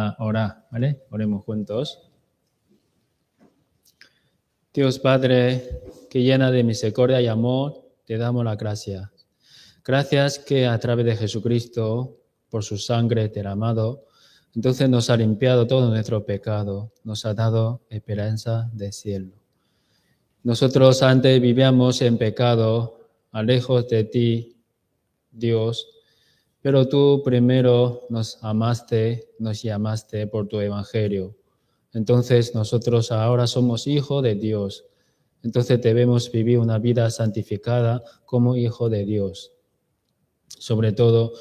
a orar, ¿vale? Oremos juntos. Dios Padre, que llena de misericordia y amor, te damos la gracia. Gracias que a través de Jesucristo, por su sangre derramado, entonces nos ha limpiado todo nuestro pecado, nos ha dado esperanza del cielo. Nosotros antes vivíamos en pecado, lejos de ti, Dios, pero tú primero nos amaste, nos llamaste por tu evangelio. Entonces nosotros ahora somos hijos de Dios. Entonces debemos vivir una vida santificada como hijo de Dios. Sobre todo,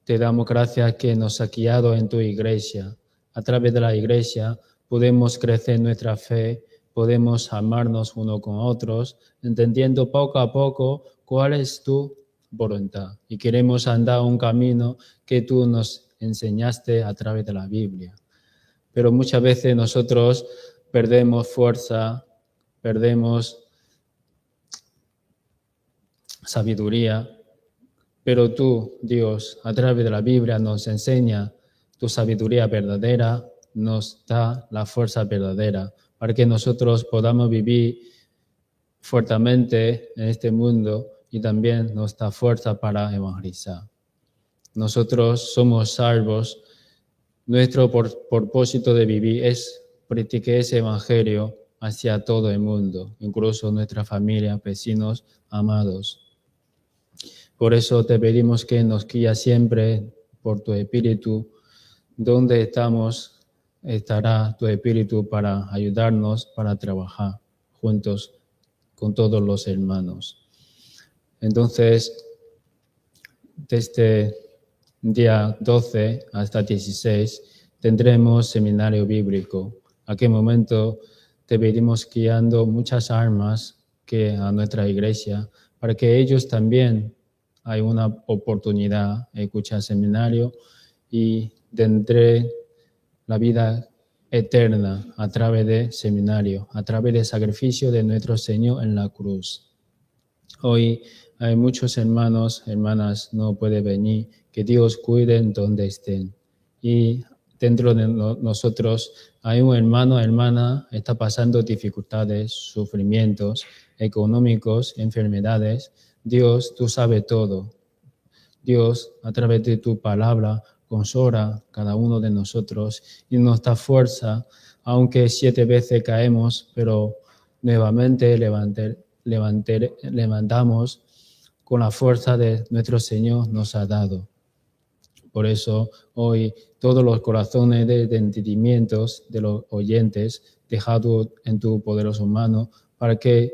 te damos gracias que nos has guiado en tu iglesia. A través de la iglesia podemos crecer nuestra fe, podemos amarnos unos con otros, entendiendo poco a poco cuál es tu voluntad. Y queremos andar un camino que tú nos enseñaste a través de la Biblia. Pero muchas veces nosotros perdemos fuerza, perdemos sabiduría, pero tú, Dios, a través de la Biblia nos enseña tu sabiduría verdadera, nos da la fuerza verdadera para que nosotros podamos vivir fuertemente en este mundo y también nos da fuerza para evangelizar. Nosotros somos salvos. Nuestro propósito de vivir es practicar ese evangelio hacia todo el mundo, incluso nuestra familia, vecinos, amados. Por eso te pedimos que nos guíes siempre por tu Espíritu. Donde estamos, estará tu Espíritu para ayudarnos, para trabajar juntos con todos los hermanos. Entonces, desde día 12 hasta 16 tendremos seminario bíblico. A aquel momento te pedimos guiando muchas almas que a nuestra iglesia para que ellos también hay una oportunidad de escuchar seminario y tendré la vida eterna a través de seminario, a través del sacrificio de nuestro Señor en la cruz. Hoy hay muchos hermanos, hermanas, no pueden venir, que Dios cuide donde estén. Y dentro de nosotros hay un hermano, hermana, está pasando dificultades, sufrimientos económicos, enfermedades. Dios, tú sabes todo. Dios, a través de tu palabra, consola cada uno de nosotros y nos da fuerza, aunque 7 veces caemos, pero nuevamente levantamos con la fuerza de nuestro Señor nos ha dado. Por eso hoy todos los corazones de entendimientos de los oyentes dejado en tu poderoso mano para que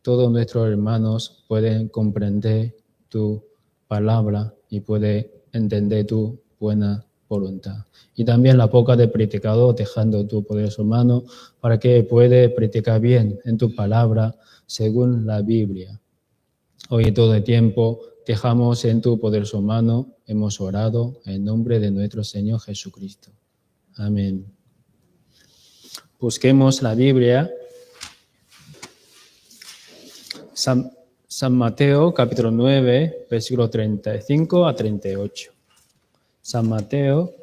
todos nuestros hermanos puedan comprender tu palabra y pueden entender tu buena voluntad. Y también la boca del predicador dejando tu poderoso mano para que pueda predicar bien en tu palabra según la Biblia. Hoy todo el tiempo dejamos en tu poderosa mano, hemos orado en nombre de nuestro Señor Jesucristo. Amén. Busquemos la Biblia. San Mateo, capítulo 9, versículo 35 a 38. San Mateo,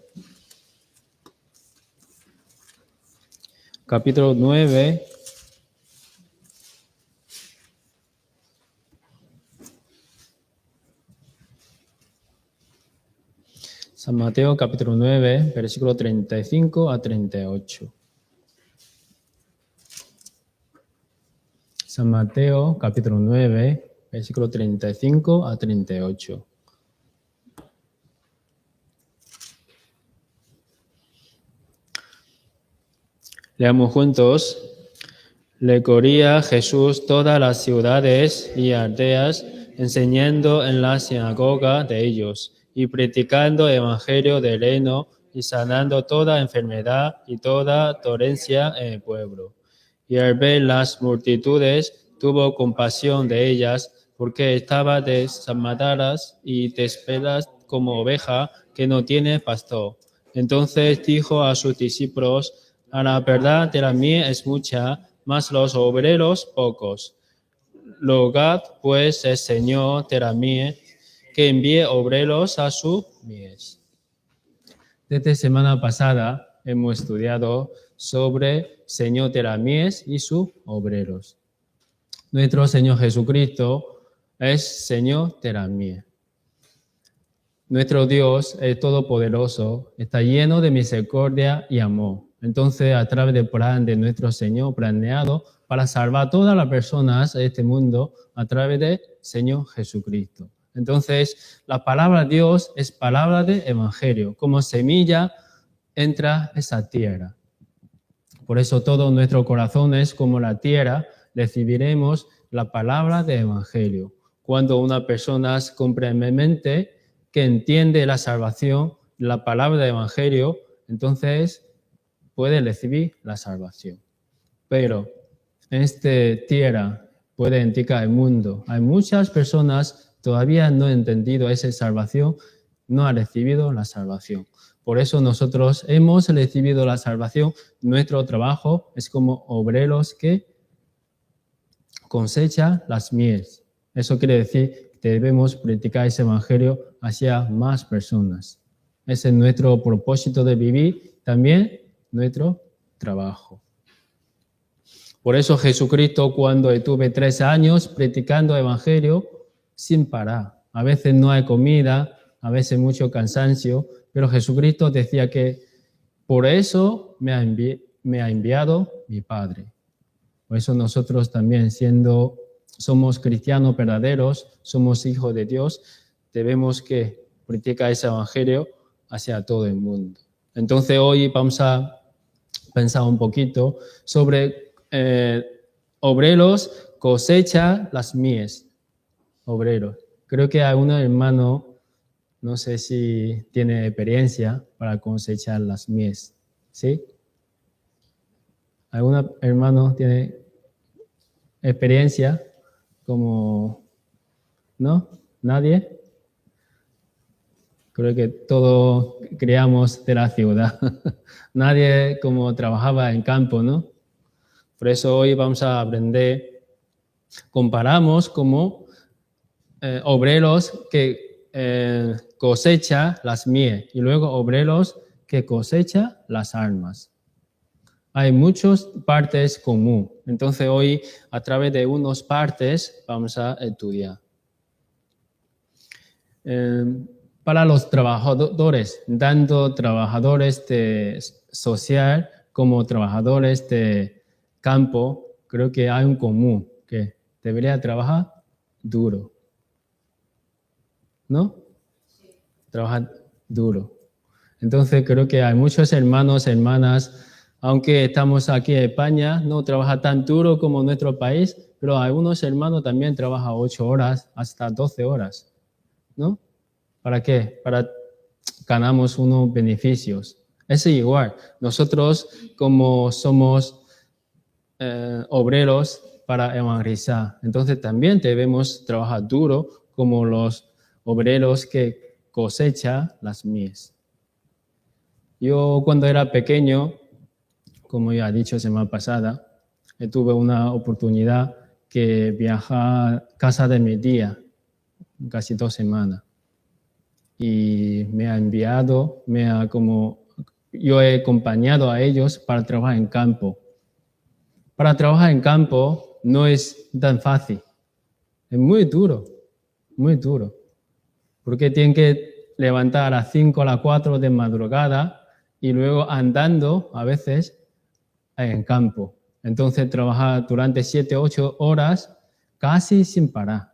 capítulo 9, San Mateo, capítulo 9, versículo 35 a 38. San Mateo, capítulo 9, versículo 35 a 38. Leamos juntos. Recorría Jesús todas las ciudades y aldeas, enseñando en la sinagoga de ellos y predicando el evangelio del reino y sanando toda enfermedad y toda dolencia en el pueblo. Y al ver las multitudes, tuvo compasión de ellas, porque estaban desamparadas y despedidas como oveja que no tiene pastor. Entonces dijo a sus discípulos: a la verdad de la mies es mucha, mas los obreros pocos. Rogad pues el Señor de la mies que envíe obreros a su mies. Desde semana pasada hemos estudiado sobre Señor de la mies y sus obreros. Nuestro Señor Jesucristo es Señor de la mies. Nuestro Dios es todopoderoso, está lleno de misericordia y amor. Entonces, a través del plan de nuestro Señor planeado para salvar a todas las personas de este mundo, a través del Señor Jesucristo. Entonces, la palabra de Dios es palabra de evangelio, como semilla entra esa tierra. Por eso todo nuestro corazón es como la tierra, recibiremos la palabra de evangelio. Cuando una persona comprende que entiende la salvación, la palabra de evangelio, entonces puede recibir la salvación. Pero en esta tierra puede indicar el mundo. Hay muchas personas todavía no han entendido esa salvación, no han recibido la salvación. Por eso nosotros hemos recibido la salvación. Nuestro trabajo es como obreros que cosechan las mies. Eso quiere decir que debemos predicar ese evangelio hacia más personas. Ese es nuestro propósito de vivir, también nuestro trabajo. Por eso Jesucristo, cuando estuve 3 años predicando evangelio sin parar, a veces no hay comida, a veces mucho cansancio, pero Jesucristo decía que por eso me ha enviado mi Padre. Por eso nosotros también, somos cristianos verdaderos, somos hijos de Dios, debemos que predicar ese evangelio hacia todo el mundo. Entonces hoy vamos a pensar un poquito sobre obreros cosecha las mies. Obreros. Creo que algunos hermanos, no sé si tiene experiencia para cosechar las mies. ¿Sí? ¿Algún hermano tiene experiencia como... ¿No? ¿Nadie? Creo que todos creamos de la ciudad. Nadie como trabajaba en campo, ¿no? Por eso hoy vamos a aprender, comparamos como obreros que cosecha las mies y luego obreros que cosecha las almas. Hay muchas partes comunes. Entonces hoy a través de unas partes vamos a estudiar. Para los trabajadores, tanto trabajadores de social como trabajadores de campo, creo que hay un común, que debería trabajar duro. ¿No? Sí. Trabajar duro. Entonces creo que hay muchos hermanos, hermanas, aunque estamos aquí en España, no trabaja tan duro como en nuestro país, pero algunos hermanos también trabajan 8 horas hasta 12 horas. ¿No? ¿Para qué? Para ganamos unos beneficios. Es igual. Nosotros, como somos obreros para evangelizar, entonces también debemos trabajar duro como los obreros que cosechan las mies. Yo cuando era pequeño, como ya he dicho semana pasada, tuve una oportunidad que viajar a casa de mi tía casi 2 semanas. Y me ha enviado, yo he acompañado a ellos para trabajar en campo. Para trabajar en campo no es tan fácil, es muy duro, porque tienen que levantar a las 5 a las 4 de madrugada y luego andando a veces en campo. Entonces trabajar durante 7, 8 horas casi sin parar.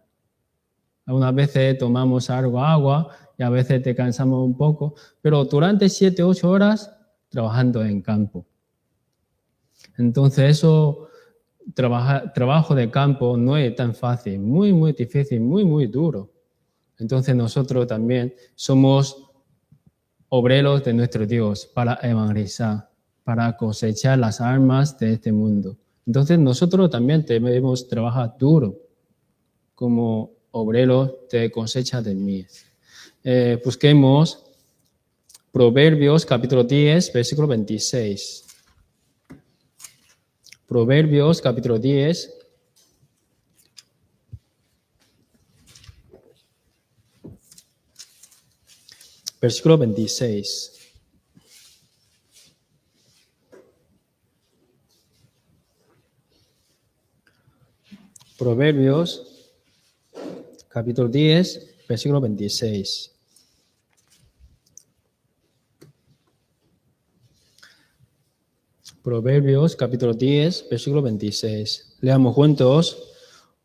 Algunas veces tomamos agua y a veces te cansamos un poco, pero durante 7, 8 horas trabajando en campo. Entonces trabajo de campo no es tan fácil, muy, muy difícil, muy, muy duro. Entonces nosotros también somos obreros de nuestro Dios para evangelizar, para cosechar las almas de este mundo. Entonces nosotros también debemos trabajar duro como obreros de cosecha de mies. Busquemos Proverbios capítulo 10, versículo 26. Proverbios capítulo 10. Versículo 26. Proverbios, capítulo 10, versículo 26. Proverbios, capítulo 10, versículo 26. Leamos juntos.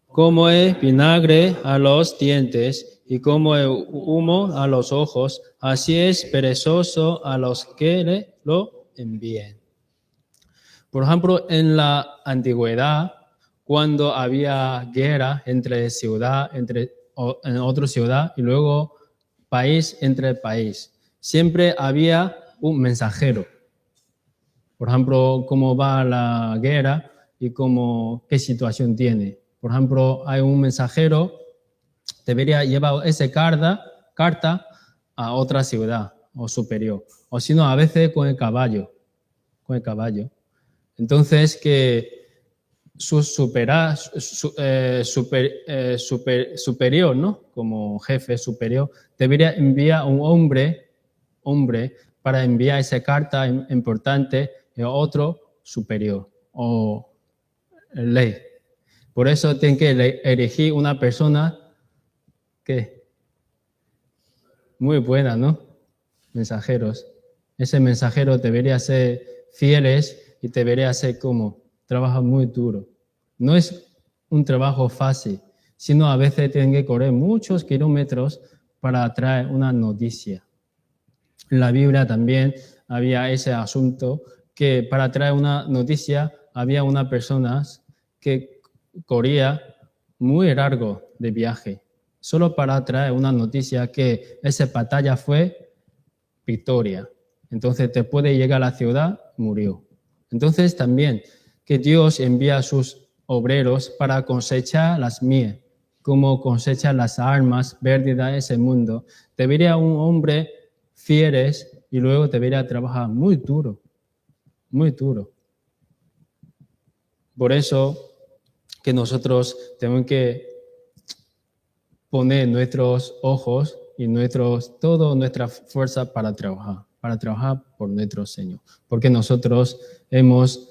Como el vinagre a los dientes y como el humo a los ojos, así es perezoso a los que lo envíen. Por ejemplo, en la antigüedad, cuando había guerra entre ciudad, en otra ciudad y luego país entre país, siempre había un mensajero. Por ejemplo, cómo va la guerra y qué situación tiene. Por ejemplo, hay un mensajero, debería llevar esa carta a otra ciudad o superior. O si no, a veces con el caballo. Entonces, que su superior, ¿no? Como jefe superior, debería enviar un hombre para enviar esa carta importante a otro superior o ley. Por eso tienen que elegir una persona que muy buena, ¿no? Mensajeros. Ese mensajero debería ser fieles y debería ser como trabaja muy duro. No es un trabajo fácil, sino a veces tienen que correr muchos kilómetros para traer una noticia. En la Biblia también había ese asunto que para traer una noticia había una persona que corría muy largo de viaje, solo para traer una noticia que esa batalla fue victoria. Entonces, después de llegar a la ciudad, murió. Entonces, también que Dios envía a sus obreros para cosechar las mies, como cosecha las almas perdidas en ese mundo. Debería un hombre fieles y luego debería trabajar muy duro, muy duro. Por eso que nosotros tenemos que poner nuestros ojos y toda nuestra fuerza para trabajar por nuestro Señor. Porque nosotros hemos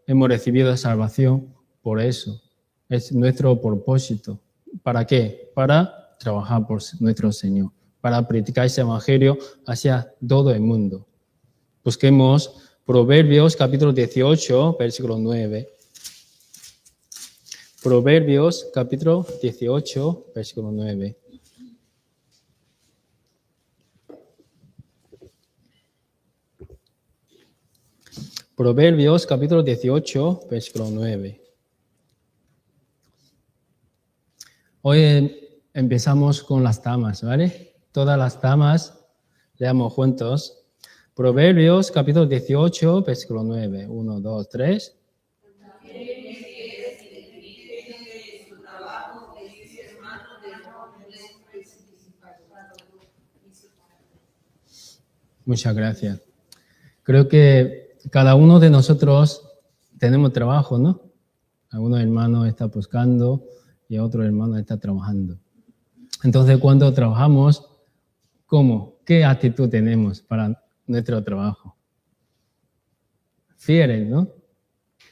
recibido salvación por eso. Es nuestro propósito. ¿Para qué? Para trabajar por nuestro Señor, para predicar ese evangelio hacia todo el mundo. Busquemos Proverbios capítulo 18, versículo 9. Proverbios capítulo 18, versículo 9. Proverbios capítulo 18, versículo 9. Hoy empezamos con las damas, ¿vale? Todas las damas, leamos juntos. Proverbios capítulo 18, versículo 9. 1, 2, 3. Muchas gracias. Creo que cada uno de nosotros tenemos trabajo, ¿no? Algunos hermanos están buscando y otros hermanos están trabajando. Entonces, cuando trabajamos, ¿cómo? ¿Qué actitud tenemos para nuestro trabajo? Fieles, ¿no?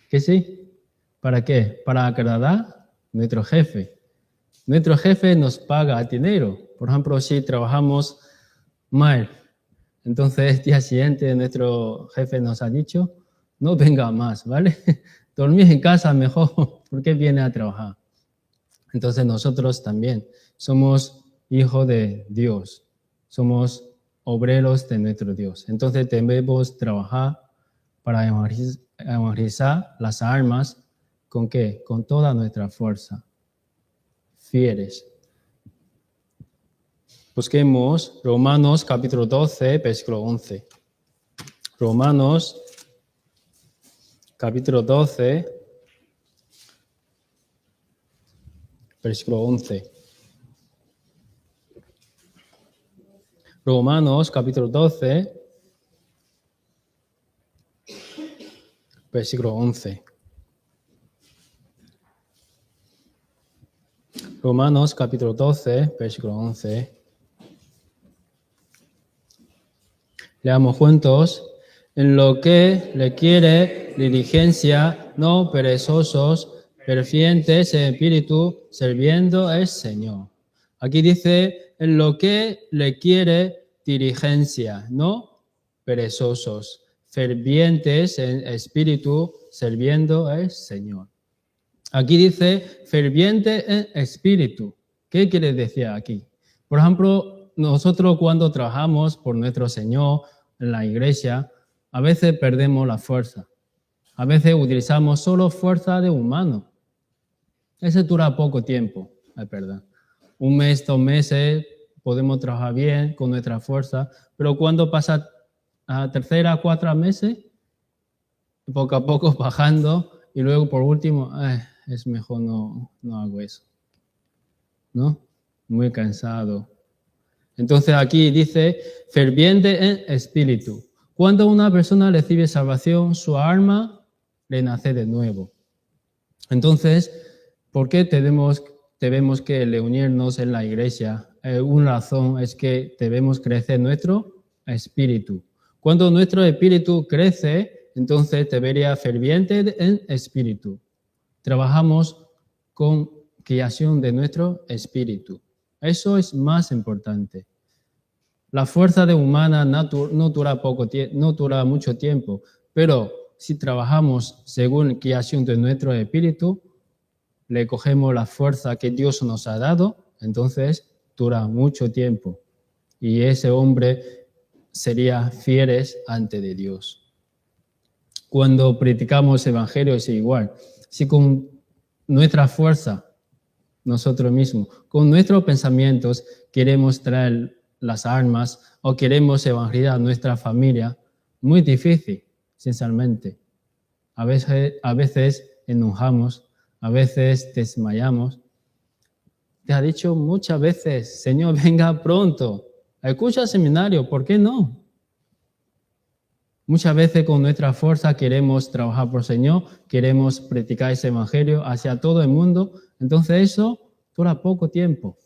¿Que sí? ¿Para qué? Para agradar a nuestro jefe. Nuestro jefe nos paga dinero. Por ejemplo, si trabajamos mal, entonces el día siguiente nuestro jefe nos ha dicho, no venga más, ¿vale? Dormir en casa mejor, porque viene a trabajar. Entonces nosotros también somos hijos de Dios, somos obreros de nuestro Dios. Entonces debemos trabajar para evangelizar las almas, ¿con qué? Con toda nuestra fuerza, fieles. Busquemos Romanos capítulo 12, versículo 11. Romanos capítulo 12, versículo 11. Romanos capítulo 12, versículo 11. Romanos capítulo 12, versículo 11. Leamos juntos. En lo que requiere diligencia, no perezosos, fervientes en espíritu, sirviendo al Señor. Aquí dice, en lo que le quiere diligencia, no perezosos, fervientes en espíritu, sirviendo al Señor. Aquí dice, ferviente en espíritu. ¿Qué quiere decir aquí? Por ejemplo, nosotros cuando trabajamos por nuestro Señor en la iglesia, a veces perdemos la fuerza. A veces utilizamos solo fuerza de humano. Eso dura poco tiempo, es verdad. 1 mes, 2 meses, podemos trabajar bien con nuestra fuerza, pero cuando pasa a 3, 4 meses, poco a poco bajando, y luego por último, es mejor no hago eso. ¿No? Muy cansado. Entonces aquí dice, ferviente en espíritu. Cuando una persona recibe salvación, su alma renace de nuevo. Entonces, ¿por qué debemos que reunirnos en la iglesia? Una razón es que debemos crecer nuestro espíritu. Cuando nuestro espíritu crece, entonces debería ferviente en espíritu. Trabajamos con creación de nuestro espíritu. Eso es más importante. La fuerza de humana no dura mucho tiempo, pero si trabajamos según creación de nuestro espíritu, le cogemos la fuerza que Dios nos ha dado, entonces dura mucho tiempo. Y ese hombre sería fieles ante de Dios. Cuando predicamos evangelio es igual. Si con nuestra fuerza, nosotros mismos, con nuestros pensamientos queremos traer las almas o queremos evangelizar a nuestra familia, muy difícil, sinceramente. A veces enojamos, a veces desmayamos. Te ha dicho muchas veces, Señor, venga pronto. Escucha el seminario, ¿por qué no? Muchas veces con nuestra fuerza queremos trabajar por el Señor, queremos predicar ese evangelio hacia todo el mundo, entonces eso dura poco tiempo.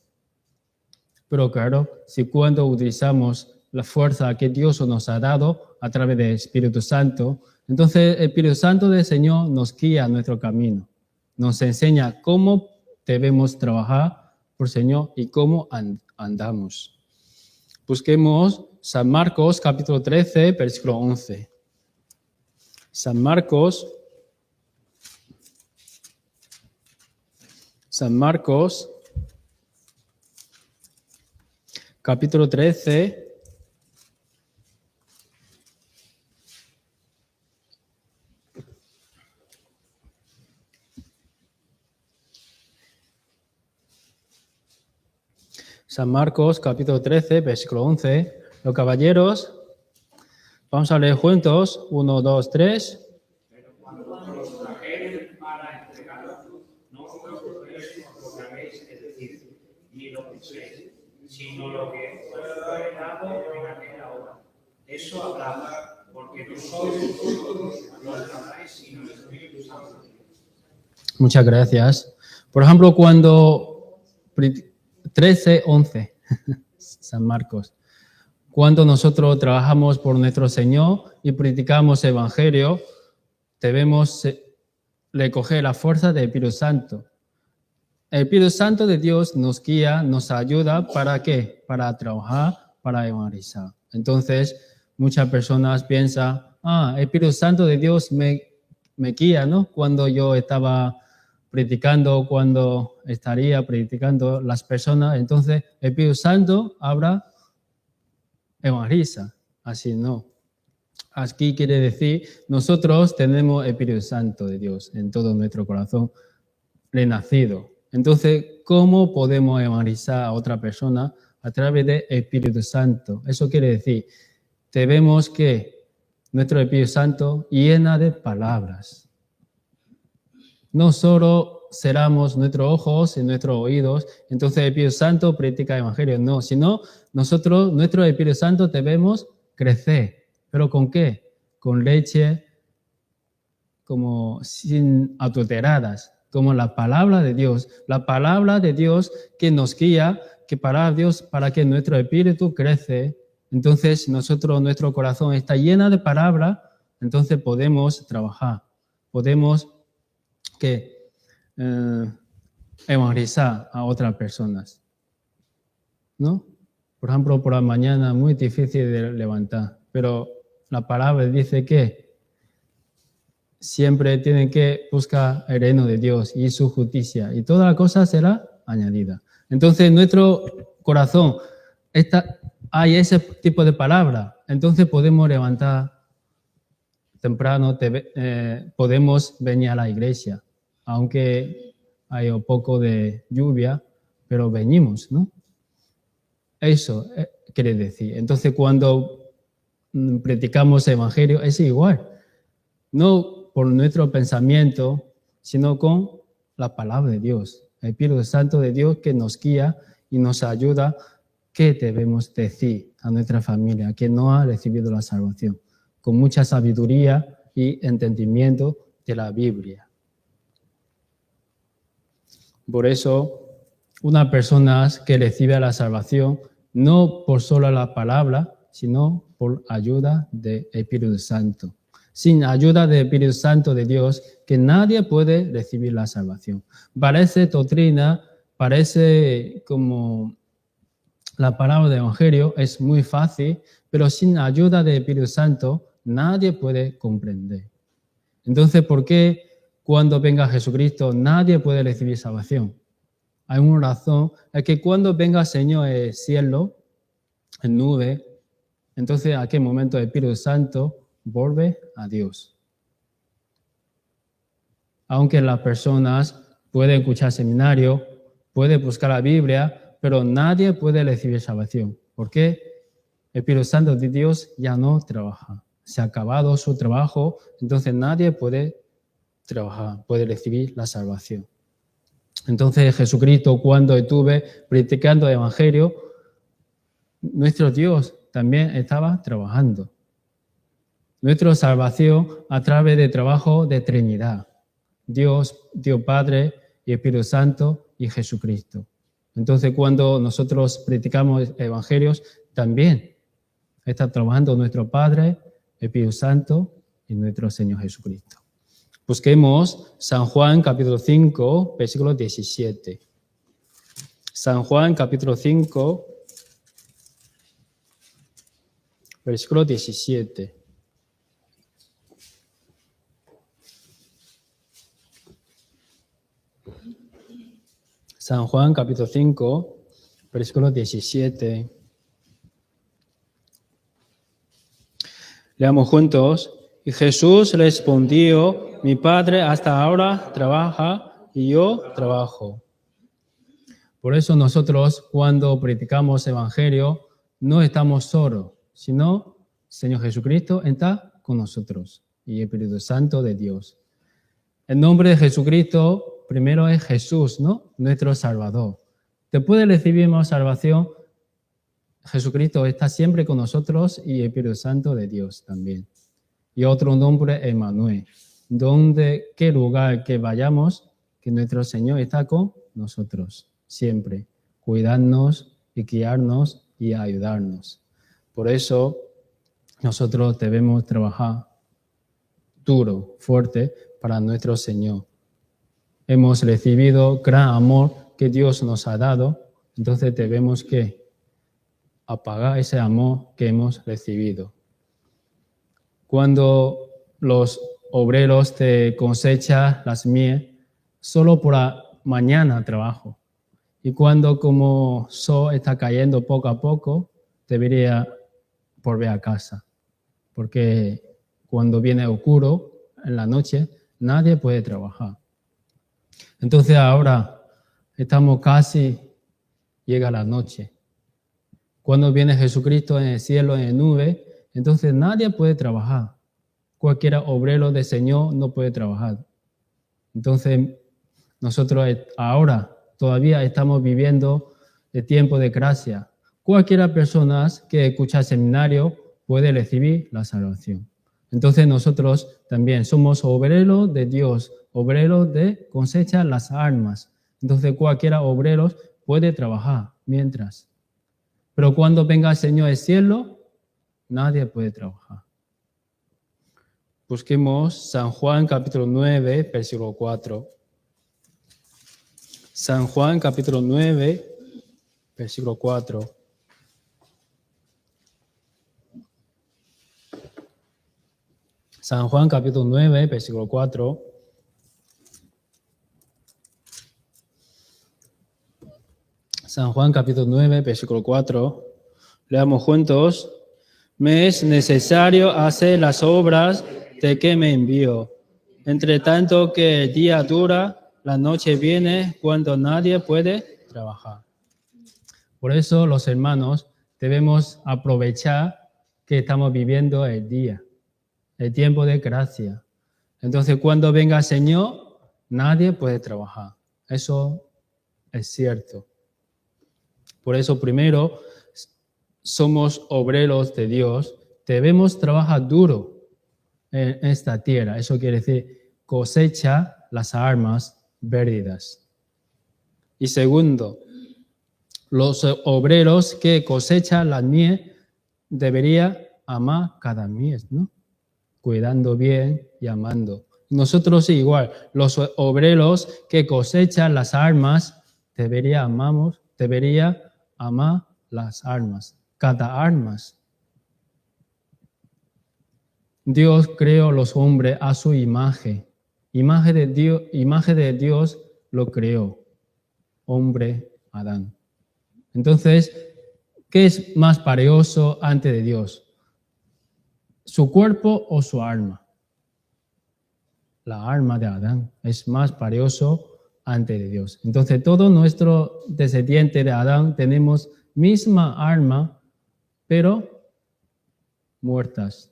Pero claro, si cuando utilizamos la fuerza que Dios nos ha dado a través del Espíritu Santo, entonces el Espíritu Santo del Señor nos guía nuestro camino, nos enseña cómo debemos trabajar por el Señor y cómo andamos. Busquemos San Marcos, capítulo 13, versículo 11. San Marcos, capítulo 13, San Marcos, capítulo 13, versículo 11. Los caballeros, vamos a leer juntos. 1, 2, 3. Pero cuando los trajeron para entregaros, no os preocupéis por lo que habéis de decir, ni lo penséis, sino lo que os fue dado en aquella hora. Eso hablad, porque no sois vosotros los que habláis, sino el Espíritu Santo. Muchas gracias. Por ejemplo, cuando 13, 11, San Marcos. Cuando nosotros trabajamos por nuestro Señor y predicamos evangelio, debemos recoger la fuerza del Espíritu Santo. El Espíritu Santo de Dios nos guía, nos ayuda, ¿para qué? Para trabajar, para evangelizar. Entonces, muchas personas piensan, el Espíritu Santo de Dios me guía, ¿no? Cuando yo estaba predicando, cuando estaría predicando las personas, entonces el Espíritu Santo evangeliza. Así no. Aquí quiere decir, nosotros tenemos el Espíritu Santo de Dios en todo nuestro corazón, renacido. Entonces, ¿cómo podemos evangelizar a otra persona? A través del Espíritu Santo. Eso quiere decir, debemos que nuestro Espíritu Santo llena de palabras. No solo cerramos nuestros ojos y nuestros oídos, entonces el Espíritu Santo predica el evangelio, no, sino nosotros, nuestro Espíritu Santo debemos crecer. ¿Pero con qué? Con leche, como sin adulteradas, como la palabra de Dios que nos guía, que para Dios, para que nuestro espíritu crece. Entonces nuestro corazón está lleno de palabra, entonces podemos trabajar, podemos evangelizar a otras personas, ¿no? Por ejemplo, por la mañana muy difícil de levantar, pero la palabra dice que siempre tienen que buscar el reino de Dios y su justicia, y toda la cosa será añadida. Entonces, en nuestro corazón hay ese tipo de palabra, entonces podemos levantar temprano, podemos venir a la iglesia, aunque hay un poco de lluvia, pero venimos, ¿no? Eso quiere decir. Entonces, cuando predicamos el evangelio, es igual. No por nuestro pensamiento, sino con la palabra de Dios. El Espíritu Santo de Dios que nos guía y nos ayuda qué debemos decir a nuestra familia que no ha recibido la salvación, con mucha sabiduría y entendimiento de la Biblia. Por eso, una persona que recibe la salvación, no por solo la palabra, sino por ayuda del Espíritu Santo. Sin ayuda del Espíritu Santo de Dios, que nadie puede recibir la salvación. Parece doctrina, parece como la palabra del Evangelio, es muy fácil, pero sin ayuda del Espíritu Santo, nadie puede comprender. Entonces, ¿por qué cuando venga Jesucristo nadie puede recibir salvación? Hay una razón, es que cuando venga el Señor el cielo, en nube, entonces a qué momento el Espíritu Santo vuelve a Dios. Aunque las personas pueden escuchar seminario, pueden buscar la Biblia, pero nadie puede recibir salvación. ¿Por qué? El Espíritu Santo de Dios ya no trabaja. Se ha acabado su trabajo, entonces nadie puede trabajar, puede recibir la salvación. Entonces Jesucristo, cuando estuve predicando el Evangelio, nuestro Dios también estaba trabajando. Nuestra salvación a través del trabajo de Trinidad. Dios Padre y Espíritu Santo y Jesucristo. Entonces, cuando nosotros predicamos evangelios, también está trabajando nuestro Padre, Espíritu Santo y nuestro Señor Jesucristo. Busquemos San Juan capítulo 5, versículo 17. San Juan capítulo 5, versículo 17. San Juan capítulo 5, versículo 17. Leamos juntos. Y Jesús respondió, mi Padre hasta ahora trabaja y yo trabajo. Por eso nosotros cuando predicamos evangelio no estamos solos, sino Señor Jesucristo está con nosotros y el Espíritu Santo de Dios. El nombre de Jesucristo primero es Jesús, ¿no? Nuestro Salvador. Después de recibir salvación, Jesucristo está siempre con nosotros y el Espíritu Santo de Dios también. Y otro nombre, Emmanuel. Donde, qué lugar que vayamos, que nuestro Señor está con nosotros siempre, cuidarnos y guiarnos y ayudarnos. Por eso nosotros debemos trabajar duro, fuerte para nuestro Señor. Hemos recibido gran amor que Dios nos ha dado, entonces debemos que apagar ese amor que hemos recibido. Cuando los obreros te cosechan las mies, solo por la mañana trabajo. Y cuando como sol está cayendo poco a poco, debería volver a casa. Porque cuando viene oscuro en la noche, nadie puede trabajar. Entonces ahora estamos casi, llega la noche. Cuando viene Jesucristo en el cielo, en la nube, entonces nadie puede trabajar. Cualquier obrero del Señor no puede trabajar. Entonces nosotros ahora todavía estamos viviendo el tiempo de gracia. Cualquier persona que escucha el seminario puede recibir la salvación. Entonces nosotros también somos obreros de Dios, obreros de cosechar las almas. Entonces cualquier obrero puede trabajar mientras. Pero cuando venga el Señor del cielo, nadie puede trabajar. Busquemos San Juan capítulo 9, versículo 4. San Juan capítulo 9, versículo 4. San Juan capítulo 9, versículo 4. San Juan capítulo 9, versículo 4. Leamos juntos. Me es necesario hacer las obras de que me envió. Entre tanto que el día dura, la noche viene cuando nadie puede trabajar. Por eso los hermanos debemos aprovechar que estamos viviendo el día, el tiempo de gracia. Entonces cuando venga el Señor, nadie puede trabajar. Eso es cierto. Por eso primero somos obreros de Dios, debemos trabajar duro en esta tierra. Eso quiere decir cosecha las almas perdidas. Y segundo, los obreros que cosechan la mies deberían amar cada mies, ¿no? Cuidando bien y amando. Nosotros igual, los obreros que cosechan las almas deberían amar las almas, cada alma. Dios creó los hombres a su imagen. Imagen de Dios lo creó. Hombre, Adán. Entonces, ¿qué es más valioso ante de Dios? ¿Su cuerpo o su alma? La alma de Adán es más valioso ante de Dios. Entonces, todos nuestros descendientes de Adán tenemos misma alma, pero muertas.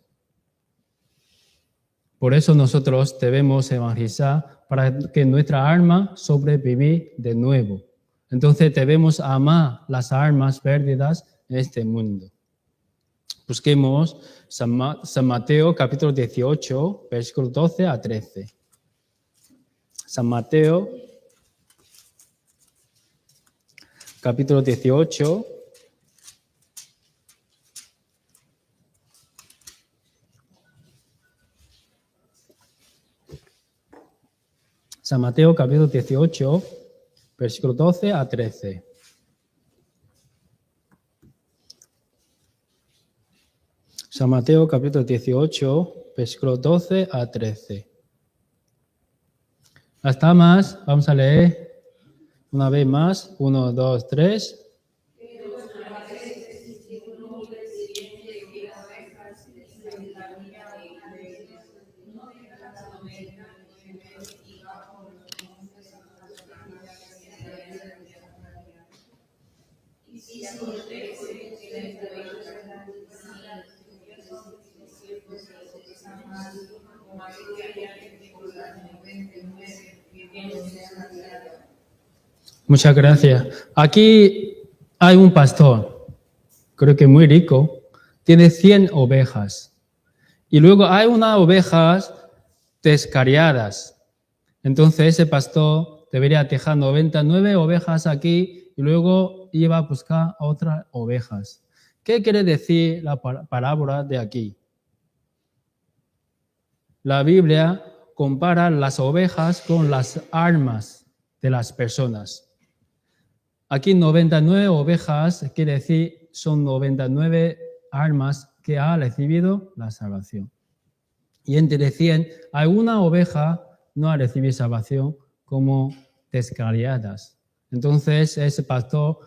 Por eso nosotros debemos evangelizar para que nuestra alma sobreviva de nuevo. Entonces debemos amar las almas perdidas en este mundo. Busquemos San Mateo capítulo 18, versículos 12 a 13. San Mateo capítulo 18. San Mateo capítulo 18, versículo 12 a 13. San Mateo capítulo 18, versículo 12 a 13. Hasta más, vamos a leer una vez más. 1, 2, 3. Muchas gracias. Aquí hay un pastor, creo que muy rico, tiene 100 ovejas. Y luego hay unas ovejas descarriadas. Entonces ese pastor debería dejar 99 ovejas aquí y luego iba a buscar otras ovejas. ¿Qué quiere decir la parábola de aquí? La Biblia compara las ovejas con las almas de las personas. Aquí 99 ovejas quiere decir son 99 almas que ha recibido la salvación. Y entre 100, alguna oveja no ha recibido salvación como descarriadas. Entonces ese pastor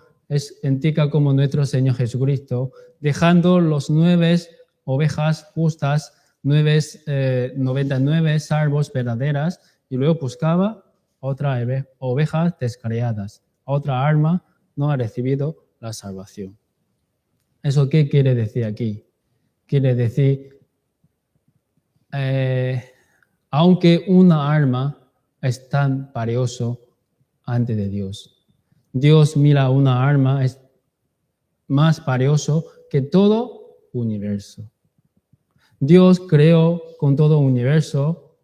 indica como nuestro Señor Jesucristo, dejando los 9 ovejas justas, 99 salvos verdaderas, y luego buscaba otras ovejas descarriadas. Otra alma no ha recibido la salvación. ¿Eso qué quiere decir aquí? Quiere decir, aunque una alma es tan valioso ante de Dios, Dios mira una alma es más valioso que todo universo. Dios creó con todo universo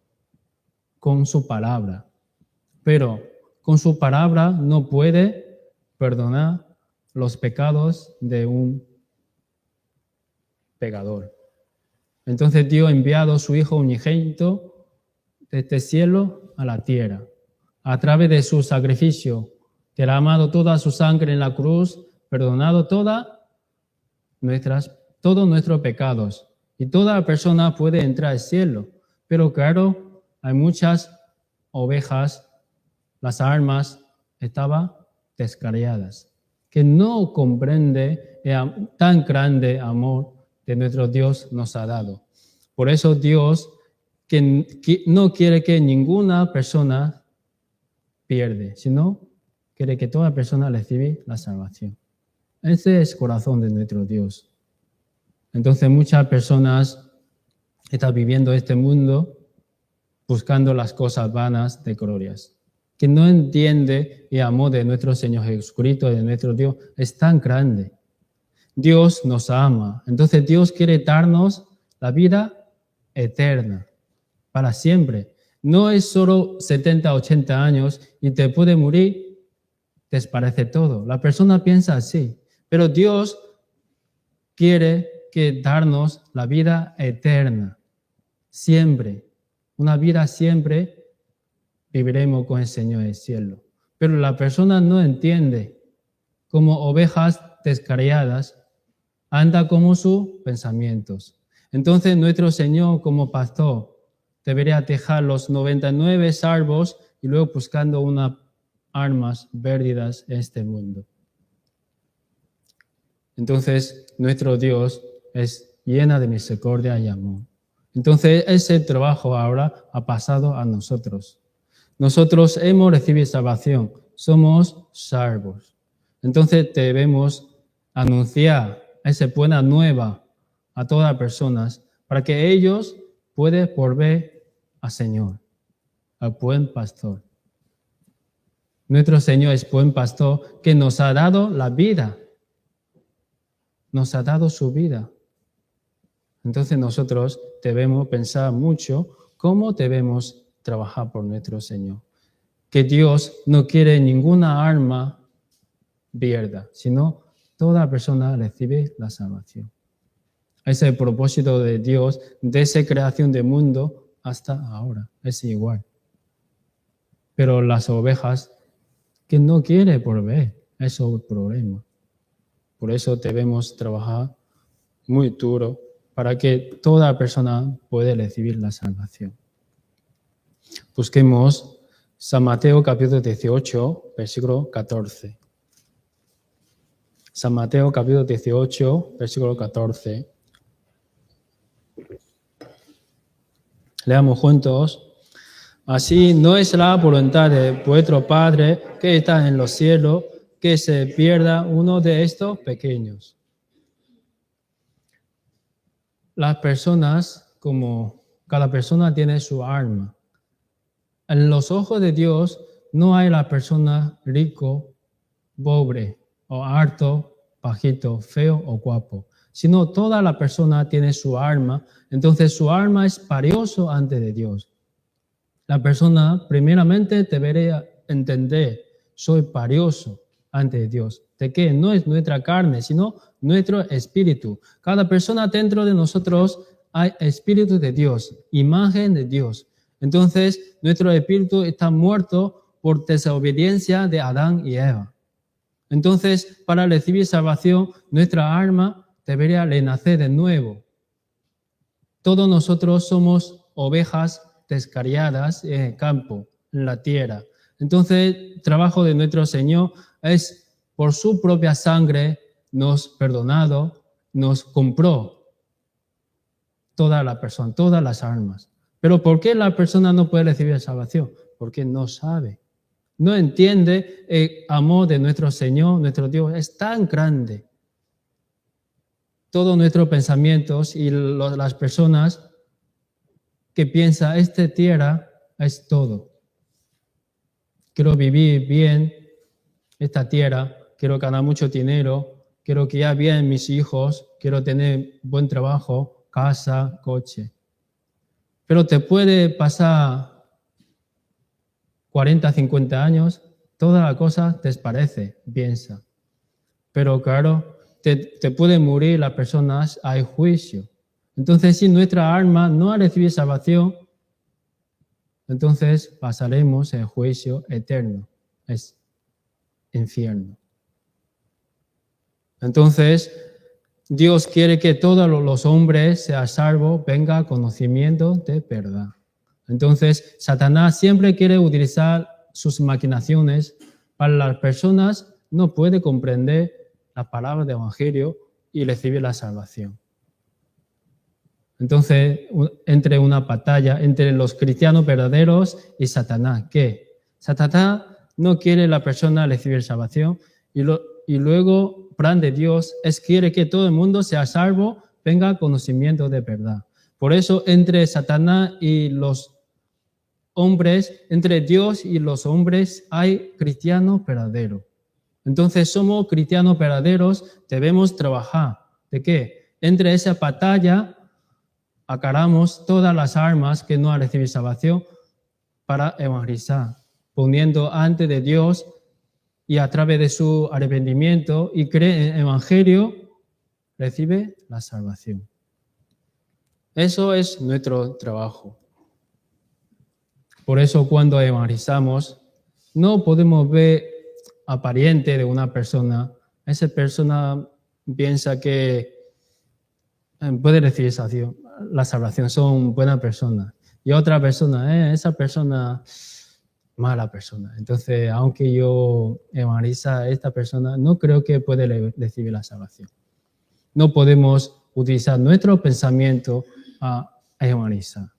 con su palabra, pero con su palabra no puede perdonar los pecados de un pecador. Entonces Dios ha enviado a su Hijo unigénito desde el cielo a la tierra. A través de su sacrificio derramado toda su sangre en la cruz, perdonado todos nuestros pecados. Y toda persona puede entrar al cielo. Pero claro, hay muchas ovejas, las almas estaban descarriadas, que no comprende el tan grande amor que nuestro Dios nos ha dado. Por eso Dios que no quiere que ninguna persona pierda, sino quiere que toda persona reciba la salvación. Ese es el corazón de nuestro Dios. Entonces muchas personas están viviendo este mundo buscando las cosas vanas de glorias, que no entiende el amor de nuestro Señor Jesucristo, de nuestro Dios, es tan grande. Dios nos ama. Entonces Dios quiere darnos la vida eterna, para siempre. No es solo 70, 80 años y te puede morir, desaparece todo. La persona piensa así, pero Dios quiere darnos la vida eterna, siempre. Una vida siempre viviremos con el Señor en el cielo. Pero la persona no entiende, como ovejas descarriadas, anda como sus pensamientos. Entonces nuestro Señor como pastor debería dejar los 99 salvos y luego buscando unas almas perdidas en este mundo. Entonces nuestro Dios es llena de misericordia y amor. Entonces ese trabajo ahora ha pasado a nosotros. Nosotros hemos recibido salvación, somos salvos. Entonces debemos anunciar esa buena nueva a todas las personas para que ellos puedan volver al Señor, al buen pastor. Nuestro Señor es buen pastor que nos ha dado la vida, nos ha dado su vida. Entonces nosotros debemos pensar mucho cómo debemos trabajar por nuestro Señor. Que Dios no quiere ninguna alma pierda, sino toda persona recibe la salvación. Ese es el propósito de Dios desde creación del mundo hasta ahora. Es igual. Pero las ovejas que no quieren volver, eso es el problema. Por eso debemos trabajar muy duro para que toda persona pueda recibir la salvación. Busquemos San Mateo capítulo 18, versículo 14. San Mateo capítulo 18, versículo 14. Leamos juntos. Así no es la voluntad de vuestro Padre que está en los cielos que se pierda uno de estos pequeños. Las personas, como cada persona tiene su alma. En los ojos de Dios no hay la persona rico, pobre, o alto, bajito, feo o guapo, sino toda la persona tiene su alma. Entonces su alma es valioso ante de Dios. La persona primeramente debería entender, soy valioso ante Dios. ¿De qué? No es nuestra carne, sino nuestro espíritu. Cada persona dentro de nosotros hay espíritu de Dios, imagen de Dios. Entonces, nuestro espíritu está muerto por desobediencia de Adán y Eva. Entonces, para recibir salvación, nuestra alma debería renacer de nuevo. Todos nosotros somos ovejas descarriadas en el campo, en la tierra. Entonces, el trabajo de nuestro Señor es, por su propia sangre, nos perdonado, nos compró toda la persona, todas las almas. Pero ¿por qué la persona no puede recibir salvación? Porque no sabe, no entiende el amor de nuestro Señor, nuestro Dios es tan grande. Todos nuestros pensamientos y las personas que piensan, esta tierra es todo. Quiero vivir bien esta tierra, quiero ganar mucho dinero, quiero criar bien mis hijos, quiero tener buen trabajo, casa, coche. Pero te puede pasar 40, 50 años, toda la cosa desaparece, piensa. Pero claro, te puede morir las personas, hay juicio. Entonces, si nuestra alma no ha recibido salvación, entonces pasaremos el juicio eterno. infierno. Entonces, Dios quiere que todos los hombres sean salvos, venga conocimiento de verdad. Entonces, Satanás siempre quiere utilizar sus maquinaciones para las personas no puede comprender la palabra del Evangelio y recibir la salvación. Entonces, entre una batalla entre los cristianos verdaderos y Satanás. ¿Qué? Satanás no quiere la persona recibir salvación y luego, plan de Dios es quiere que todo el mundo sea salvo, venga conocimiento de verdad. Por eso, entre Satanás y los hombres, entre Dios y los hombres hay cristianos verdaderos. Entonces, somos cristianos verdaderos, debemos trabajar. ¿De qué? Entre esa batalla, agarramos todas las armas que no han recibido salvación para evangelizar, poniendo ante de Dios y a través de su arrepentimiento y cree en el Evangelio, recibe la salvación. Eso es nuestro trabajo. Por eso cuando evangelizamos, no podemos ver apariencia de una persona. Esa persona piensa que puede recibir la salvación, son buenas personas. Y otra persona, esa persona, mala persona. Entonces, aunque yo evangelice a esta persona, no creo que pueda recibir la salvación. No podemos utilizar nuestro pensamiento a evangelizar.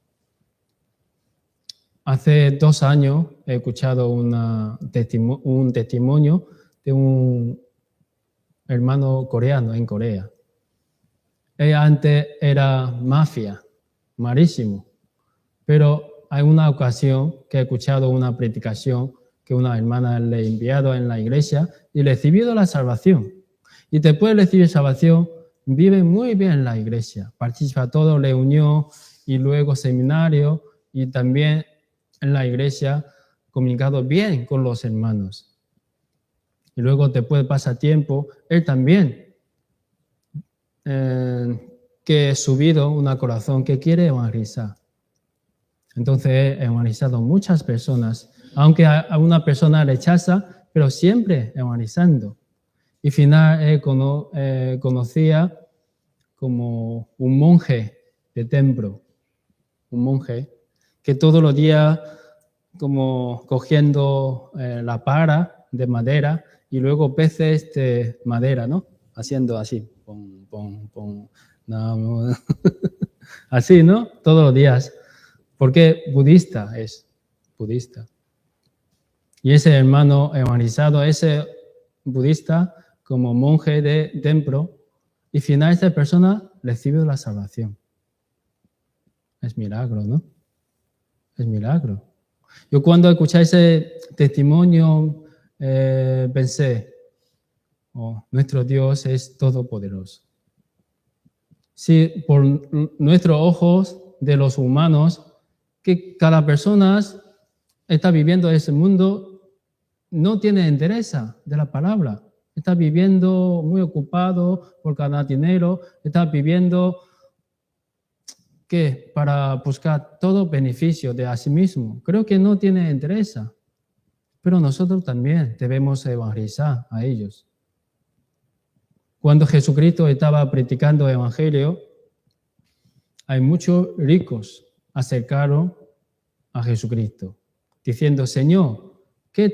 Hace 2 años he escuchado un testimonio de un hermano coreano en Corea. Él antes era mafia, malísimo, pero hay una ocasión que he escuchado una predicación que una hermana le ha enviado en la iglesia y recibido la salvación. Y después de recibir salvación, vive muy bien en la iglesia, participa en toda reunión y luego seminario y también en la iglesia comunicado bien con los hermanos. Y luego después pasa tiempo, él también que ha subido un corazón que quiere evangelizar. Entonces he evangelizado muchas personas, aunque a una persona rechaza, pero siempre evangelizando. Y al final conocía como un monje de templo, un monje que todos los días como cogiendo la para de madera y luego peces de madera, ¿no? Haciendo así, pum, pum, pum, no. Así, ¿no? Todos los días. Porque budista es, budista. Y ese hermano evangelizado, ese budista como monje de templo, y al final esta persona recibe la salvación. Es milagro, ¿no? Es milagro. Yo cuando escuché ese testimonio pensé, nuestro Dios es todopoderoso. Si por nuestros ojos de los humanos, que cada persona está viviendo ese mundo, no tiene interés de la palabra. Está viviendo muy ocupado por ganar dinero, está viviendo que para buscar todo beneficio de a sí mismo. Creo que no tiene interés. Pero nosotros también debemos evangelizar a ellos. Cuando Jesucristo estaba predicando el Evangelio, hay muchos ricos acercaron a Jesucristo, diciendo, Señor, ¿qué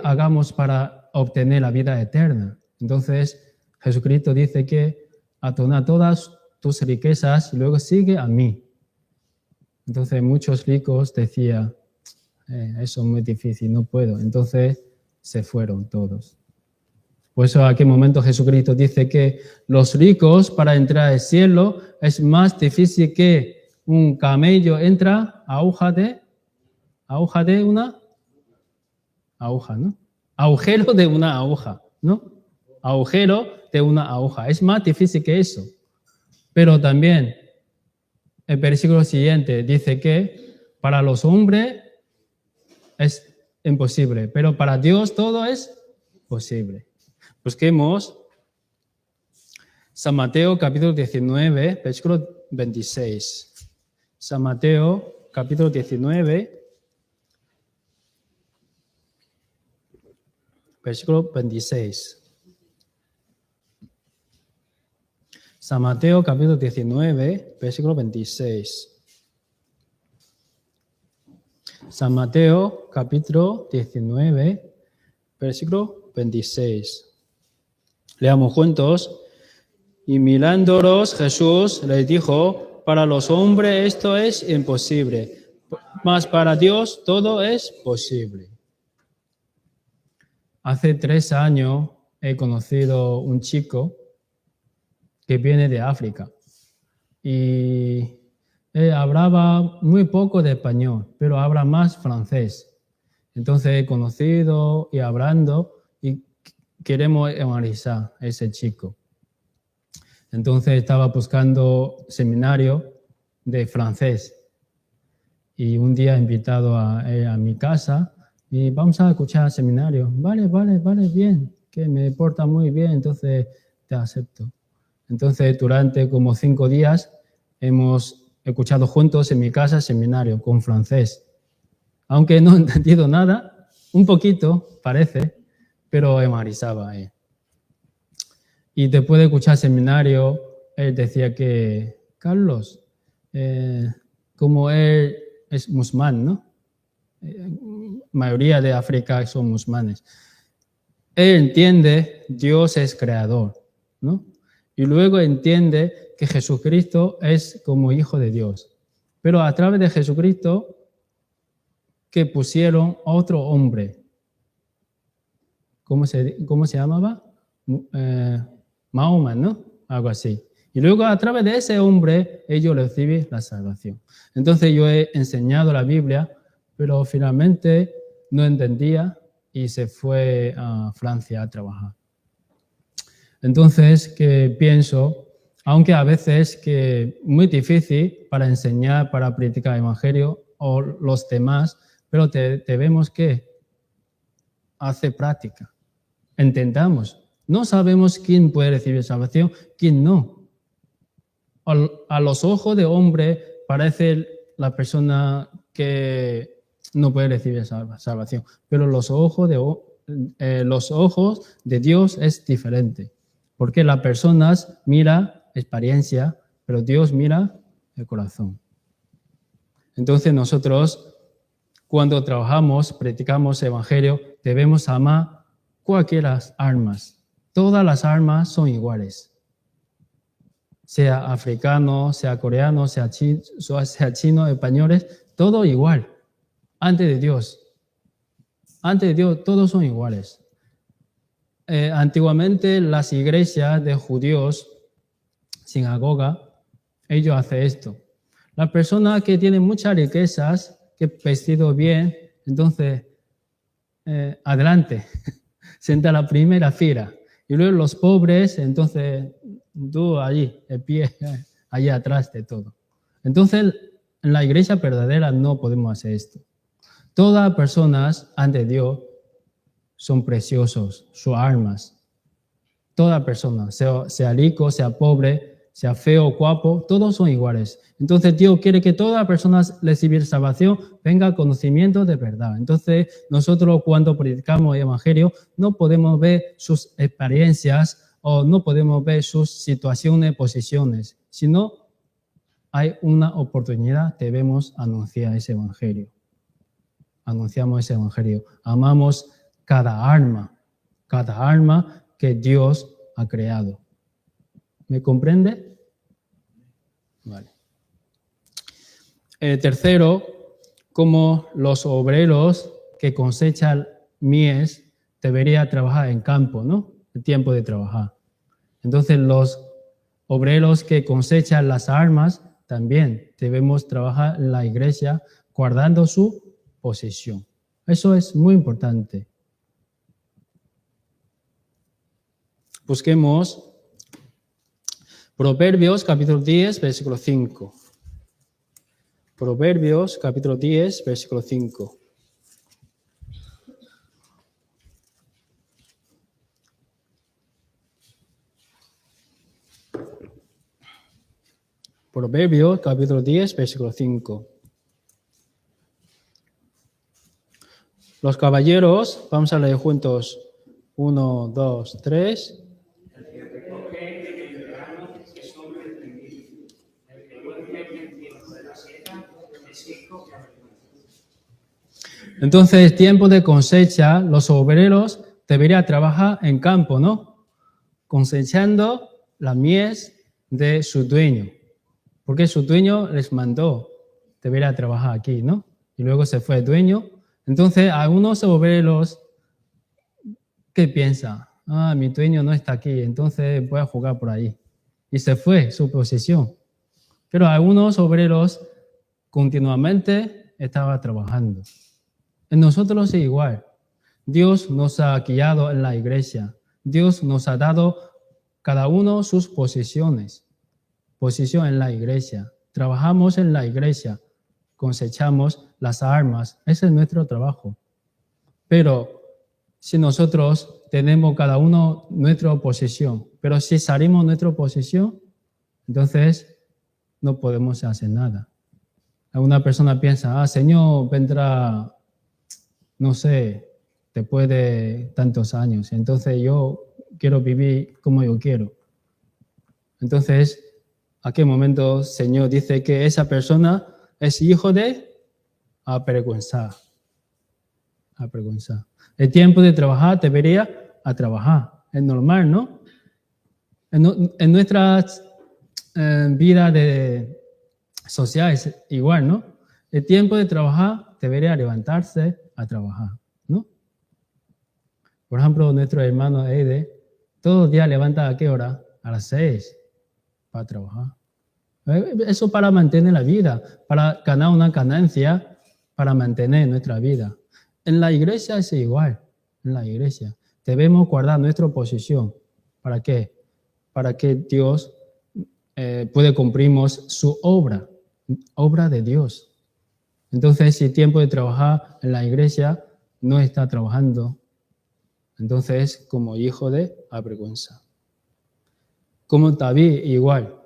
hagamos para obtener la vida eterna? Entonces, Jesucristo dice que atona todas tus riquezas y luego sigue a mí. Entonces, muchos ricos decían, eso es muy difícil, no puedo. Entonces, se fueron todos. Por eso, en aquel momento Jesucristo dice que los ricos para entrar al cielo es más difícil que un camello entra a agujero de una aguja, ¿no? Agujero de una aguja. Es más difícil que eso. Pero también el versículo siguiente dice que para los hombres es imposible, pero para Dios todo es posible. Busquemos San Mateo capítulo 19, versículo 26. San Mateo capítulo 19, versículo 26. San Mateo, capítulo 19, versículo 26. San Mateo, capítulo 19, versículo 26. Leamos juntos. Y mirándolos, Jesús les dijo, para los hombres esto es imposible, mas para Dios todo es posible. Hace 3 años he conocido un chico que viene de África y él hablaba muy poco de español, pero habla más francés. Entonces he conocido y hablando y queremos evangelizar a ese chico. Entonces estaba buscando seminario de francés y un día he invitado a mi casa y vamos a escuchar seminario. Vale, bien, que me porta muy bien, entonces te acepto. Entonces durante como 5 días hemos escuchado juntos en mi casa seminario con francés. Aunque no he entendido nada, un poquito parece, pero evangelizaba él. Y después de escuchar seminario, él decía que, Carlos, como él es musulmán, ¿no? Mayoría de África son musulmanes. Él entiende Dios es creador, ¿no? Y luego entiende que Jesucristo es como hijo de Dios. Pero a través de Jesucristo, que pusieron otro hombre. ¿Cómo se llamaba? Mahoma, ¿no? Algo así. Y luego a través de ese hombre ellos reciben la salvación. Entonces yo he enseñado la Biblia, pero finalmente no entendía y se fue a Francia a trabajar. Entonces que pienso, aunque a veces que muy difícil para enseñar, para predicar el evangelio o los demás, pero debemos que hacer práctica. Entendamos. No sabemos quién puede recibir salvación, quién no. A los ojos de hombre parece la persona que no puede recibir salvación, pero los ojos de Dios es diferente, porque las personas miran experiencia, pero Dios mira el corazón. Entonces nosotros, cuando trabajamos, predicamos el evangelio, debemos amar cualquiera almas. Todas las almas son iguales. Sea africano, sea coreano, sea chino, españoles, todo igual. Ante de Dios. Ante de Dios, todos son iguales. Antiguamente, las iglesias de judíos, sinagoga, ellos hacen esto. La persona que tiene muchas riquezas, que vestido bien, entonces, adelante, sienta la primera fila. Y luego los pobres, entonces, tú allí, el pie, allí atrás de todo. Entonces, en la iglesia verdadera no podemos hacer esto. Todas las personas ante Dios son preciosos, sus almas. Toda persona, sea rico, sea pobre, sea feo o guapo, todos son iguales. Entonces Dios quiere que todas las personas reciban salvación, venga conocimiento de verdad. Entonces nosotros cuando predicamos el evangelio no podemos ver sus experiencias o no podemos ver sus situaciones, posiciones, sino hay una oportunidad, debemos anunciar ese evangelio. Anunciamos ese evangelio. Amamos cada alma que Dios ha creado. ¿Me comprende? Vale. Tercero, como los obreros que cosechan mies deberían trabajar en campo, ¿no? El tiempo de trabajar. Entonces los obreros que cosechan las almas también debemos trabajar en la iglesia guardando su posesión. Eso es muy importante. Busquemos Proverbios capítulo 10, versículo 5. Proverbios capítulo 10, versículo 5. Proverbios capítulo 10, versículo 5. Los caballeros, vamos a leer juntos. 1, 2, 3. El que recoge en el verano es hombre entendido. El que duerme en el tiempo de la siega es hijo que avergüenza. Entonces, tiempo de cosecha, los obreros deberían trabajar en campo, ¿no? Cosechando la mies de su dueño, porque su dueño les mandó, debería trabajar aquí, ¿no? Y luego se fue el dueño. Entonces, algunos obreros, ¿qué piensan? Ah, mi dueño no está aquí, entonces voy a jugar por ahí. Y se fue su posesión. Pero algunos obreros continuamente estaban trabajando. En nosotros es igual. Dios nos ha guiado en la iglesia. Dios nos ha dado cada uno sus posiciones. Posición en la iglesia. Trabajamos en la iglesia. Cosechamos las armas. Ese es nuestro trabajo. Pero si nosotros tenemos cada uno nuestra posición, pero si salimos de nuestra posición, entonces no podemos hacer nada. Alguna persona piensa, Señor vendrá, no sé, después de tantos años, entonces yo quiero vivir como yo quiero. Entonces, ¿a qué momento Señor dice que esa persona es hijo de avergüenzar? Avergüenzar. El tiempo de trabajar debería a trabajar. Es normal, ¿no? En nuestras vidas sociales igual, ¿no? El tiempo de trabajar debería levantarse a trabajar, ¿no? Por ejemplo, nuestro hermano Eide, todos los días levanta ¿a qué hora? A las 6 para trabajar. Eso para mantener la vida, para ganar una ganancia, para mantener nuestra vida. En la iglesia es igual, en la iglesia. Debemos guardar nuestra posición. ¿Para qué? Para que Dios pueda cumplir su obra de Dios. Entonces, si tiempo de trabajar en la iglesia no está trabajando, entonces como hijo de avergüenza. Como David, igual.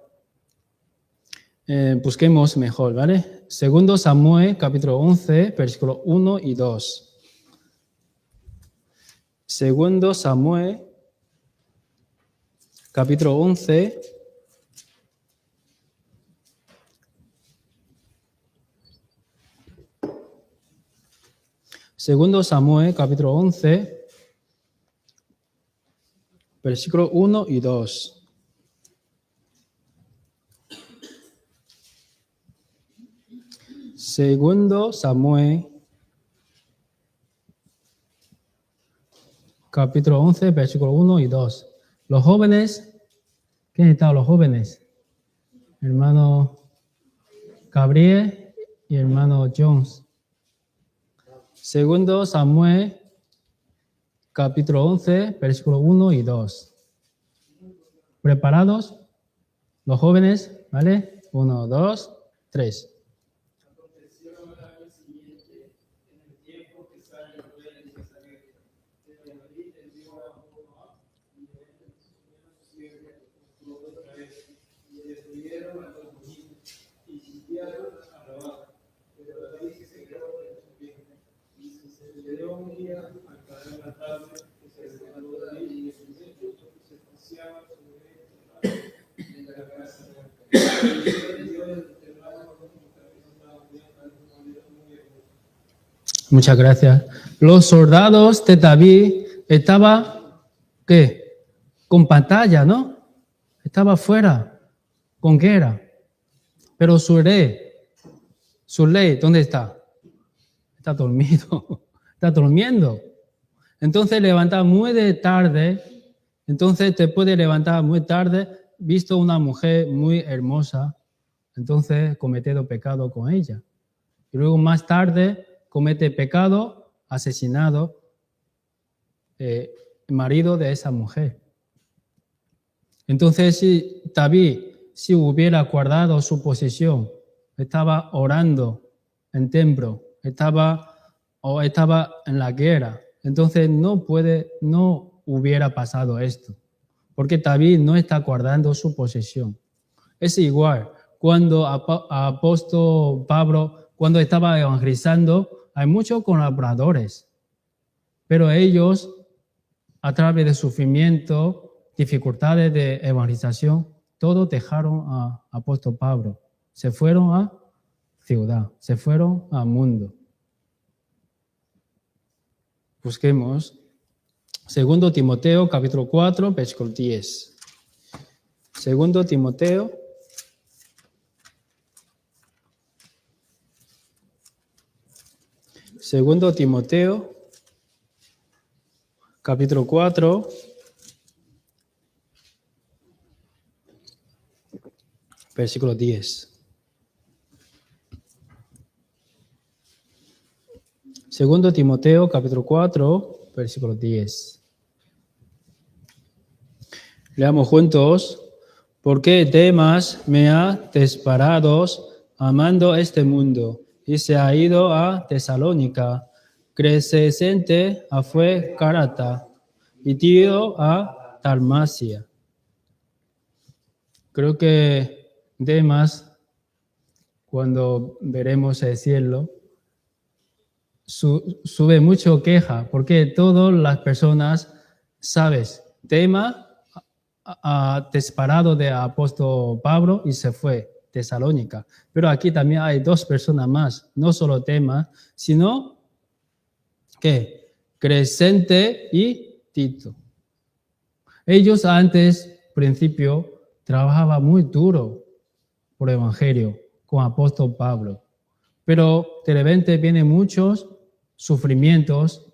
Busquemos mejor, ¿vale? Segundo Samuel, capítulo 11, versículos 1 y 2. Segundo Samuel, capítulo 11, Segundo Samuel, capítulo 11, versículos 1 y 2. Segundo Samuel, capítulo 11, versículos 1 y 2. Los jóvenes, ¿quién están los jóvenes? Hermano Gabriel y hermano Jones. Segundo Samuel, capítulo 11, versículos 1 y 2. ¿Preparados? Los jóvenes, ¿vale? 1, 2, 3. Muchas gracias. Los soldados de David estaban, ¿qué? Con pantalla, ¿no? Estaba fuera, con guerra. Pero su rey, ¿dónde está? Está dormido, está durmiendo. Entonces levanta muy de tarde, entonces te puede levantar muy tarde, visto una mujer muy hermosa, entonces cometido pecado con ella. Y luego más tarde comete pecado, asesinado el marido de esa mujer. Entonces, si David, si hubiera guardado su posición, estaba orando en templo, estaba en la guerra, entonces no hubiera pasado esto, porque David no está guardando su posición. Es igual, cuando apóstol Pablo, cuando estaba evangelizando, hay muchos colaboradores, pero ellos a través de sufrimiento, dificultades de evangelización, todos dejaron a apóstol Pablo. Se fueron a ciudad, se fueron al mundo. Busquemos 2 Timoteo, capítulo 4, versículo 10. 2 Timoteo, capítulo 4, versículo 10. 2 Timoteo, capítulo 4, versículo 10. Leamos juntos. Porque Demas me ha disparado amando este mundo y se ha ido a Tesalónica. Crescente fue Carata y Tío a Dalmacia. Creo que Demas, cuando veremos el cielo, sube mucho queja, porque todas las personas, sabes, Demas ha disparado de apóstol Pablo y se fue a Tesalónica. Pero aquí también hay dos personas más, no solo Demas, sino que Crescente y Tito. Ellos antes, principio, trabajaban muy duro por el evangelio con apóstol Pablo. Pero de repente vienen muchos sufrimientos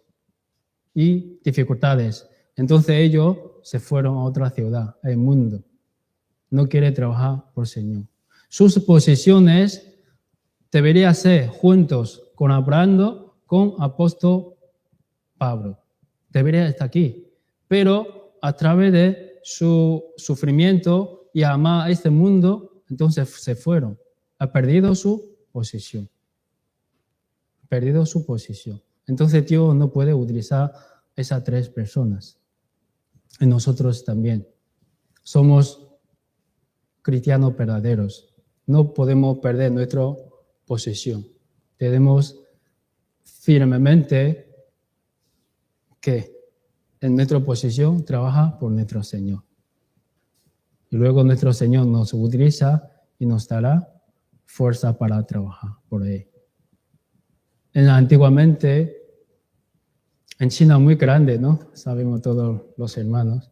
y dificultades. Entonces ellos se fueron a otra ciudad, el mundo. No quiere trabajar por el Señor. Sus posiciones deberían ser juntos, colaborando con apóstol Pablo. Debería estar aquí. Pero a través de su sufrimiento y amar a este mundo, entonces se fueron. Ha perdido su posición. Entonces Dios no puede utilizar esas tres personas. Y nosotros también. Somos cristianos verdaderos. No podemos perder nuestra posición. Tenemos firmemente que en nuestra posición trabaja por nuestro Señor. Y luego nuestro Señor nos utiliza y nos dará fuerza para trabajar por Él. Antiguamente, en China muy grande, ¿no? Sabemos todos los hermanos.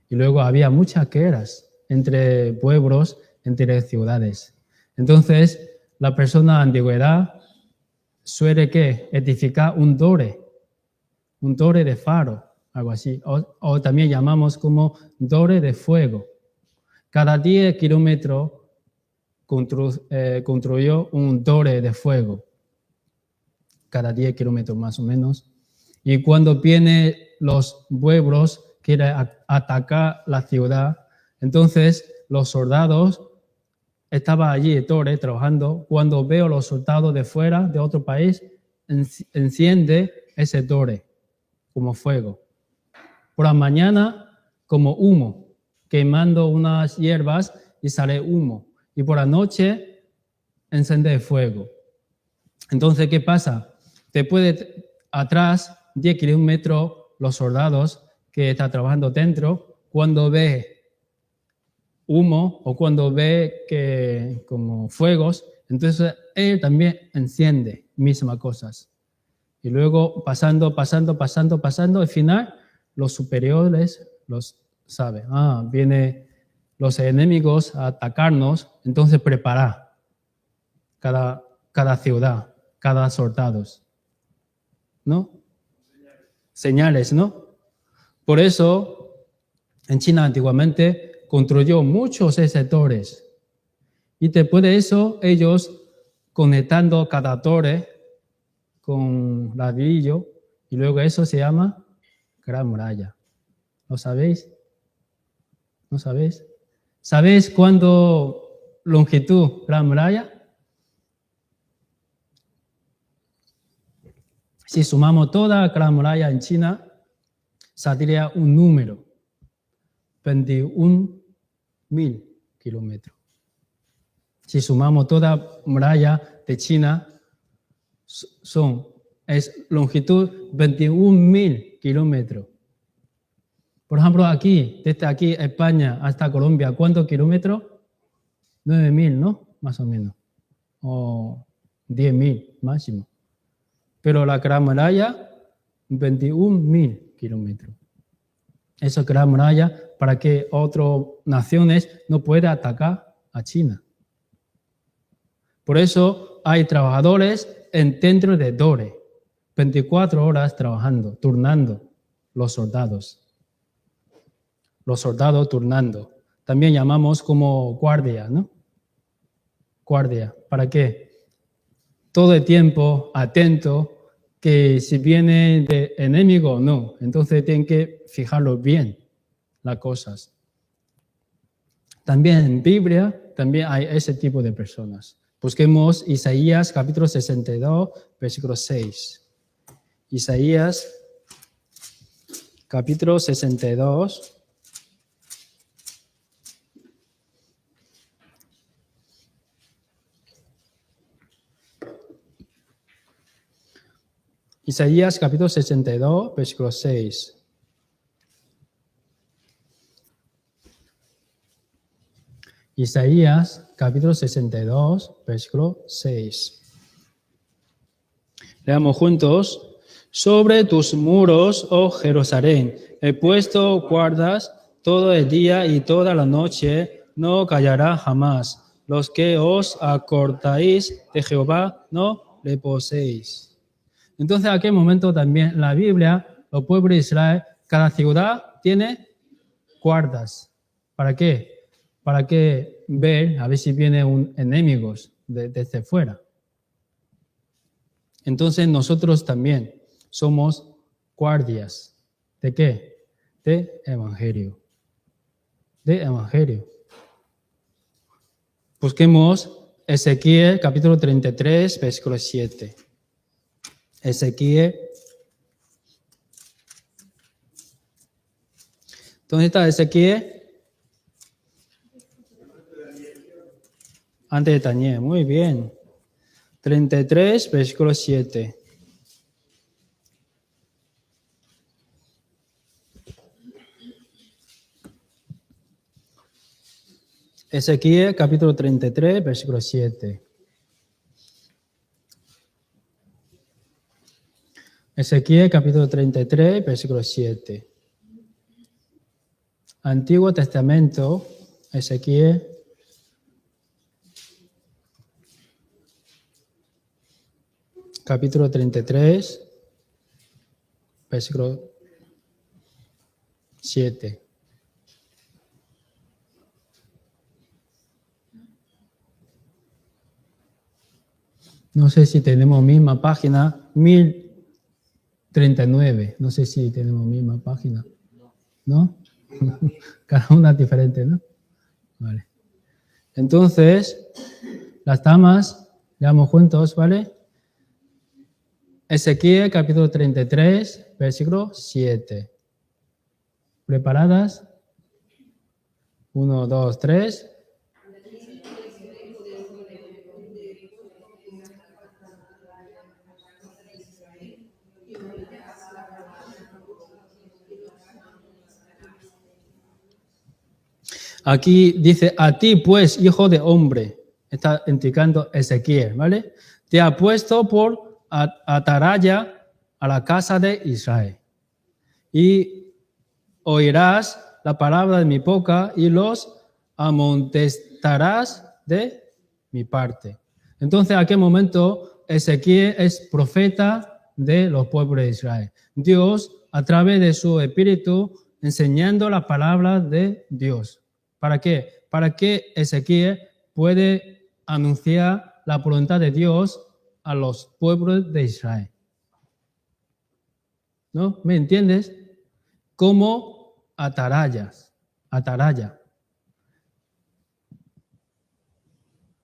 Y luego había muchas guerras entre pueblos, entre ciudades. Entonces, la persona de antigüedad suele ¿qué? Edificar un torre de faro, algo así. O también llamamos como torre de fuego. Cada 10 kilómetros construyó un torre de fuego. Cada 10 kilómetros más o menos. Y cuando vienen los pueblos, quieren atacar la ciudad, entonces los soldados estaban allí en torre trabajando. Cuando veo los soldados de fuera, de otro país, enciende ese torre como fuego. Por la mañana, como humo, quemando unas hierbas y sale humo. Y por la noche, enciende fuego. Entonces, ¿qué pasa? Después de atrás, 10 kilómetros, los soldados que están trabajando dentro, cuando ve humo o cuando ve que como fuegos, entonces él también enciende mismas cosas. Y luego pasando, al final los superiores los saben. Vienen los enemigos a atacarnos, entonces preparar cada ciudad, cada soldado, ¿no? Señales, ¿no? Por eso, en China antiguamente construyó muchos sectores. Y después de eso, ellos conectando cada torre con ladrillo, y luego eso se llama Gran Muralla. ¿Lo sabéis? ¿No sabéis? ¿Sabéis cuánto longitud Gran Muralla? Si sumamos toda Gran Muralla en China, saldría un número, 21.000 kilómetros. Si sumamos toda muralla de China, es longitud 21.000 kilómetros. Por ejemplo, aquí, desde aquí, España hasta Colombia, ¿cuántos kilómetros? 9.000, ¿no? Más o menos. O 10.000 máximo. Pero la Gran Muralla, 21.000 kilómetros. Esa Gran Muralla para que otras naciones no puedan atacar a China. Por eso hay trabajadores dentro de Dore, 24 horas trabajando, turnando los soldados. Los soldados turnando. También llamamos como guardia, ¿no? Guardia. ¿Para qué? Todo el tiempo atento que si viene de enemigo o no. Entonces tienen que fijarlo bien las cosas. También en Biblia también hay ese tipo de personas. Busquemos Isaías capítulo 62, versículo 6. Isaías capítulo 62. Isaías capítulo 62, versículo 6. Isaías capítulo 62, versículo 6. Leamos juntos. Sobre tus muros, oh Jerusalén, he puesto guardas todo el día y toda la noche, no callará jamás. Los que os acordáis de Jehová, no le poseéis. Entonces, en aquel momento también la Biblia, los pueblos de Israel, cada ciudad tiene guardas. ¿Para qué? Para que ver a ver si vienen enemigos desde fuera. Entonces nosotros también somos guardias. ¿De qué? De Evangelio. De Evangelio. Busquemos Ezequiel capítulo 33, versículo 7. Ezequiel. ¿Dónde está Ezequiel? Antes de Daniel. Muy bien. 33, versículo 7. Ezequiel capítulo 33, versículo 7. Ezequiel capítulo 33, versículo 7. Antiguo Testamento, Ezequiel capítulo 33, versículo 7. No sé si tenemos misma página, 1039. No sé si tenemos misma página. ¿No? Cada una diferente, ¿no? Vale. Entonces, las damas, leamos juntos, ¿vale? Ezequiel capítulo 33, versículo 7. ¿Preparadas? 1, 2, 3. Aquí dice, a ti pues, hijo de hombre, está indicando Ezequiel, ¿vale? Te ha puesto por ataraya a la casa de Israel. Y oirás la palabra de mi boca y los amontestarás de mi parte. Entonces, ¿a qué momento Ezequiel es profeta de los pueblos de Israel? Dios, a través de su espíritu, enseñando la palabra de Dios. ¿Para qué? Para que Ezequiel puede anunciar la voluntad de Dios a los pueblos de Israel. ¿No? ¿Me entiendes? Como ataraya.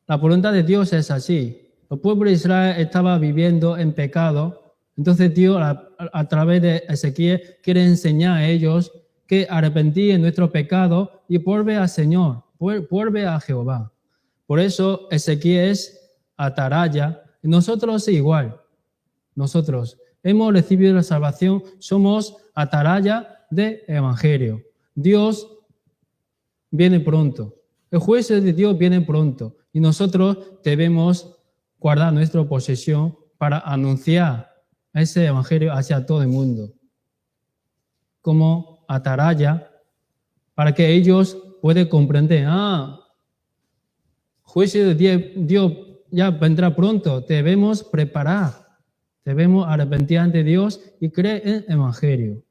La voluntad de Dios es así. El pueblo de Israel estaba viviendo en pecado. Entonces Dios, a través de Ezequiel, quiere enseñar a ellos que arrepentir en nuestro pecado y vuelve al Señor, vuelve a Jehová. Por eso Ezequiel es ataraya. Y nosotros igual. Nosotros hemos recibido la salvación, somos ataraya del Evangelio. Dios viene pronto. El juicio de Dios viene pronto. Y nosotros debemos guardar nuestra posesión para anunciar ese Evangelio hacia todo el mundo. Como atalaya, para que ellos puedan comprender, juicio de Dios ya vendrá pronto, debemos preparar, debemos arrepentir ante Dios y creer en el Evangelio.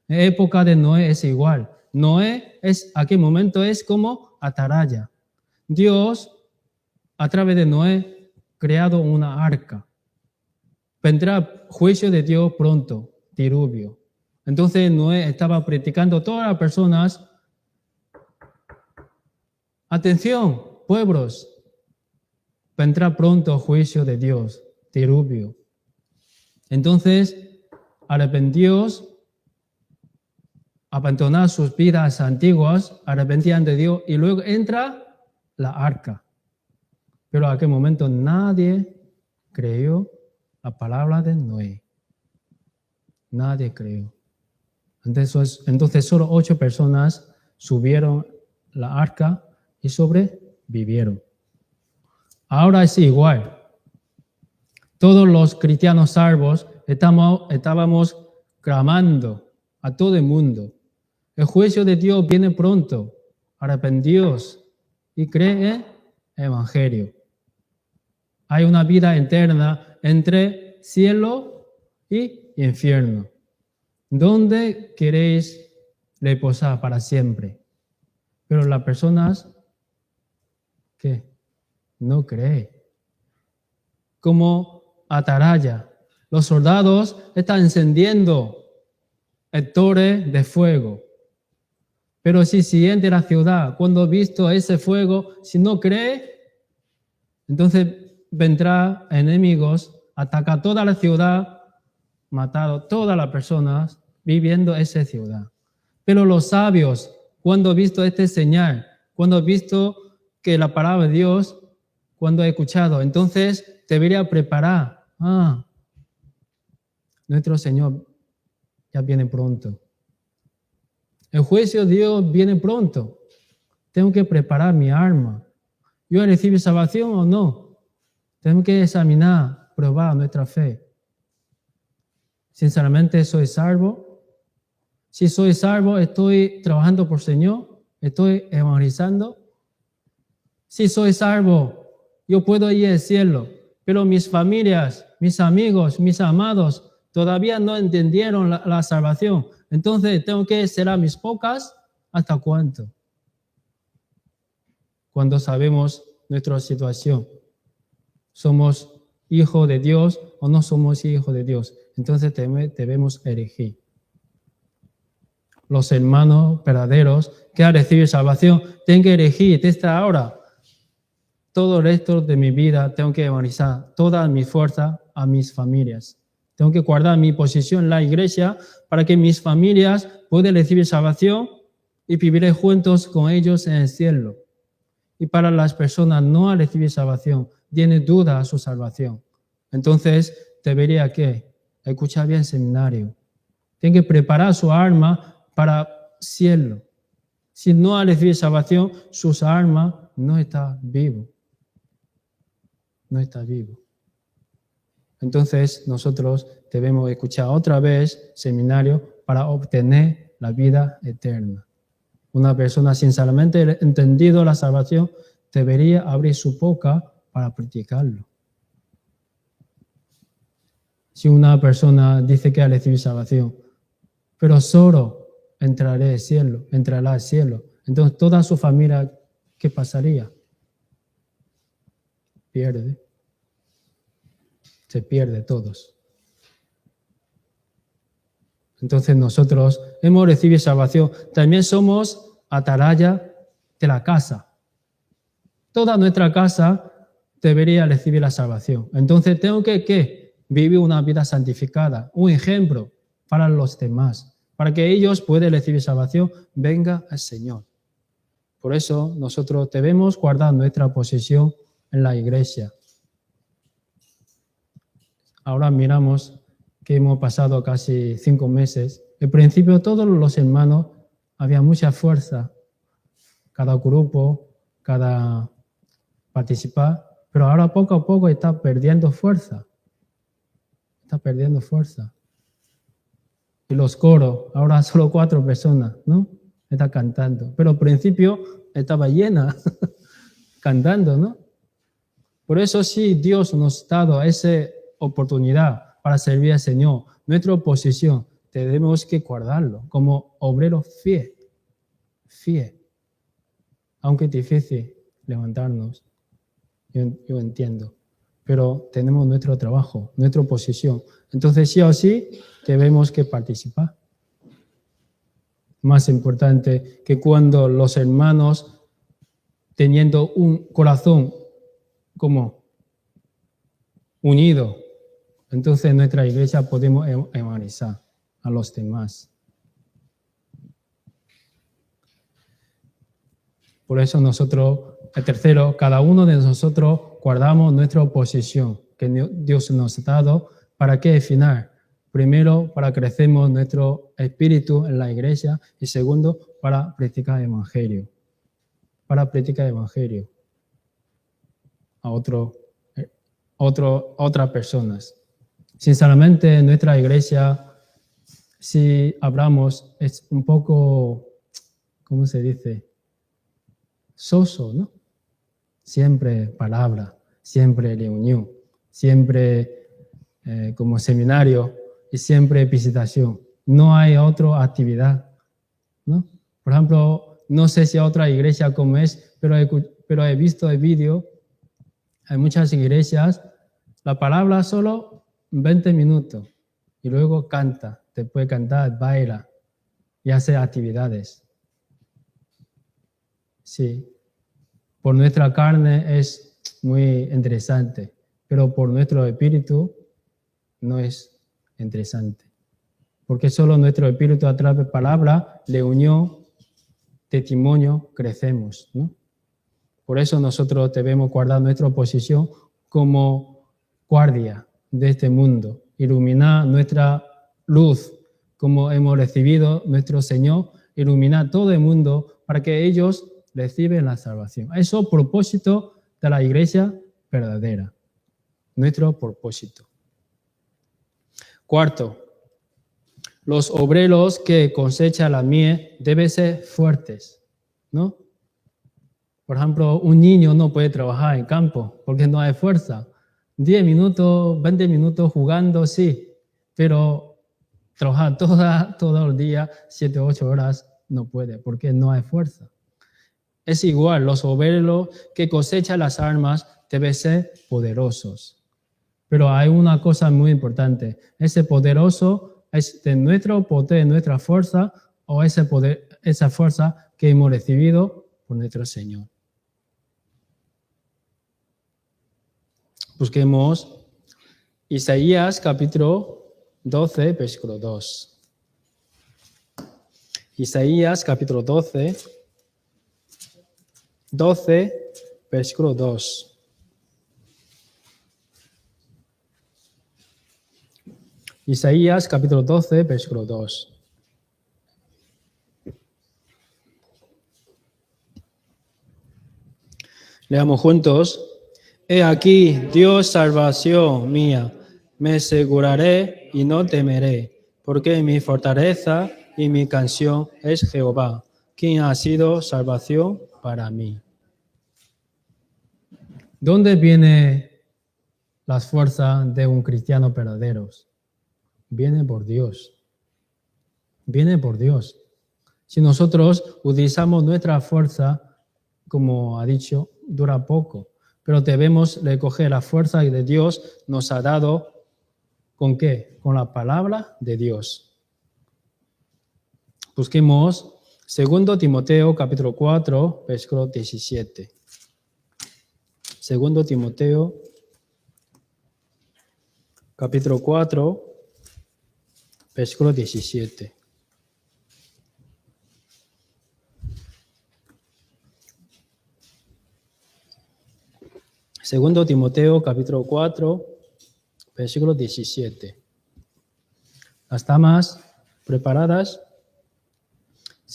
En la época de Noé es igual. Noé aquel momento es como atalaya. Dios, a través de Noé, creado una arca. Vendrá juicio de Dios pronto, diluvio. Entonces Noé estaba predicando a todas las personas. Atención, pueblos, vendrá pronto juicio de Dios, diluvio. Entonces, arrepentíos, abandonar sus vidas antiguas, arrepentían de Dios y luego entra la arca. Pero en aquel momento nadie creyó la palabra de Noé. Nadie creyó. Entonces solo 8 personas subieron la arca y sobrevivieron. Ahora es igual. Todos los cristianos salvos estábamos clamando a todo el mundo. El juicio de Dios viene pronto. Arrepentíos y cree en el Evangelio. Hay una vida eterna entre cielo y infierno. ¿Dónde queréis reposar para siempre? Pero las personas que no creen. Como atalaya, los soldados están encendiendo el torre de fuego. Pero si siente la ciudad, cuando ha visto ese fuego, si no cree, entonces vendrá enemigos, ataca toda la ciudad, matado todas las personas viviendo esa ciudad. Pero los sabios, cuando han visto este señal, cuando han visto que la palabra de Dios, cuando he escuchado, entonces debería preparar. Nuestro Señor ya viene pronto. El juicio de Dios viene pronto. Tengo que preparar mi alma. ¿Yo recibo salvación o no? Tengo que examinar, probar nuestra fe. Sinceramente, ¿soy salvo? Si soy salvo, ¿estoy trabajando por el Señor? ¿Estoy evangelizando? Si soy salvo, yo puedo ir al cielo, pero mis familias, mis amigos, mis amados todavía no entendieron la salvación. Entonces, tengo que cerrar mis bocas. ¿Hasta cuánto? Cuando sabemos nuestra situación, ¿somos hijos de Dios o no somos hijos de Dios? Entonces debemos elegir. Los hermanos verdaderos que han recibido salvación tienen que elegir desde ahora. Todo el resto de mi vida tengo que evangelizar toda mi fuerza a mis familias. Tengo que guardar mi posición en la iglesia para que mis familias puedan recibir salvación y viviré juntos con ellos en el cielo. Y para las personas no han recibido salvación, tienen duda a su salvación. Entonces, debería escuchar bien el seminario. Tienen que preparar su alma para cielo. Si no ha recibido salvación, su alma no está vivo. No está vivo. Entonces, nosotros debemos escuchar otra vez seminario para obtener la vida eterna. Una persona sinceramente entendido la salvación debería abrir su boca para practicarlo. Si una persona dice que ha recibido salvación, pero solo entrará al cielo, entonces toda su familia, ¿qué pasaría? Se pierde todos. Entonces nosotros hemos recibido salvación. También somos atalaya de la casa. Toda nuestra casa debería recibir la salvación. Entonces tengo que vivir una vida santificada, un ejemplo para los demás, para que ellos puedan recibir salvación, venga el Señor. Por eso nosotros debemos guardar nuestra posición en la iglesia. Ahora miramos que hemos pasado casi 5 meses. Al principio todos los hermanos había mucha fuerza, cada grupo, cada participar, pero ahora poco a poco está perdiendo fuerza. Está perdiendo fuerza. Y los coros, ahora solo 4 personas, ¿no? Está cantando. Pero al principio estaba llena, cantando, ¿no? Por eso sí, Dios nos ha dado esa oportunidad para servir al Señor. Nuestra posición tenemos que guardarlo como obreros fiel. Fiel. Aunque es difícil levantarnos, yo entiendo. Pero tenemos nuestro trabajo, nuestra posición. Entonces, sí o sí, tenemos que participar. Más importante que cuando los hermanos, teniendo un corazón como unido, entonces en nuestra iglesia podemos evangelizar a los demás. Por eso nosotros, el tercero, cada uno de nosotros guardamos nuestra posición que Dios nos ha dado. ¿Para qué? Al final, primero, para crecer nuestro espíritu en la iglesia y segundo, para practicar el evangelio. Para practicar el evangelio a otras personas. Sinceramente, en nuestra iglesia, si hablamos, es un poco, ¿cómo se dice? Soso, ¿no? Siempre palabra, siempre reunión, siempre como seminario y siempre visitación. No hay otra actividad, ¿no? Por ejemplo, no sé si otra iglesia como es, pero he visto el vídeo. Hay muchas iglesias, la palabra solo 20 minutos y luego canta, después cantar, baila y hace actividades. Sí, por nuestra carne es muy interesante, pero por nuestro espíritu no es interesante. Porque solo nuestro espíritu a través de palabra, reunión, testimonio, crecemos, ¿no? Por eso nosotros debemos guardar nuestra posición como guardia de este mundo, iluminar nuestra luz como hemos recibido nuestro Señor, iluminar todo el mundo para que ellos reciban la salvación. Eso es el propósito de la iglesia verdadera, nuestro propósito. Cuarto, los obreros que cosechan la mies deben ser fuertes, ¿no? Por ejemplo, un niño no puede trabajar en campo porque no hay fuerza. 10 minutos, 20 minutos jugando, sí, pero trabajar todo el día, 7, 8 horas, no puede porque no hay fuerza. Es igual, los obreros que cosechan las almas deben ser poderosos. Pero hay una cosa muy importante. Ese poderoso es de nuestro poder, nuestra fuerza, o ese poder, esa fuerza que hemos recibido por nuestro Señor. Busquemos Isaías capítulo 12, versículo 2. Isaías capítulo 12, versículo 2. Isaías capítulo 12, versículo 2. Leamos juntos. He aquí, Dios, salvación mía, me aseguraré y no temeré, porque mi fortaleza y mi canción es Jehová, quien ha sido salvación para mí. ¿Dónde vienen las fuerzas de un cristiano verdadero? Viene por Dios. Viene por Dios. Si nosotros utilizamos nuestra fuerza, como ha dicho, dura poco. Pero debemos recoger la fuerza que Dios nos ha dado. ¿Con qué? Con la palabra de Dios. Busquemos 2 Timoteo capítulo 4, versículo 17. 2 Timoteo capítulo 4, versículo 17. Segundo Timoteo, capítulo 4, versículo 17. Las damas ¿Preparadas?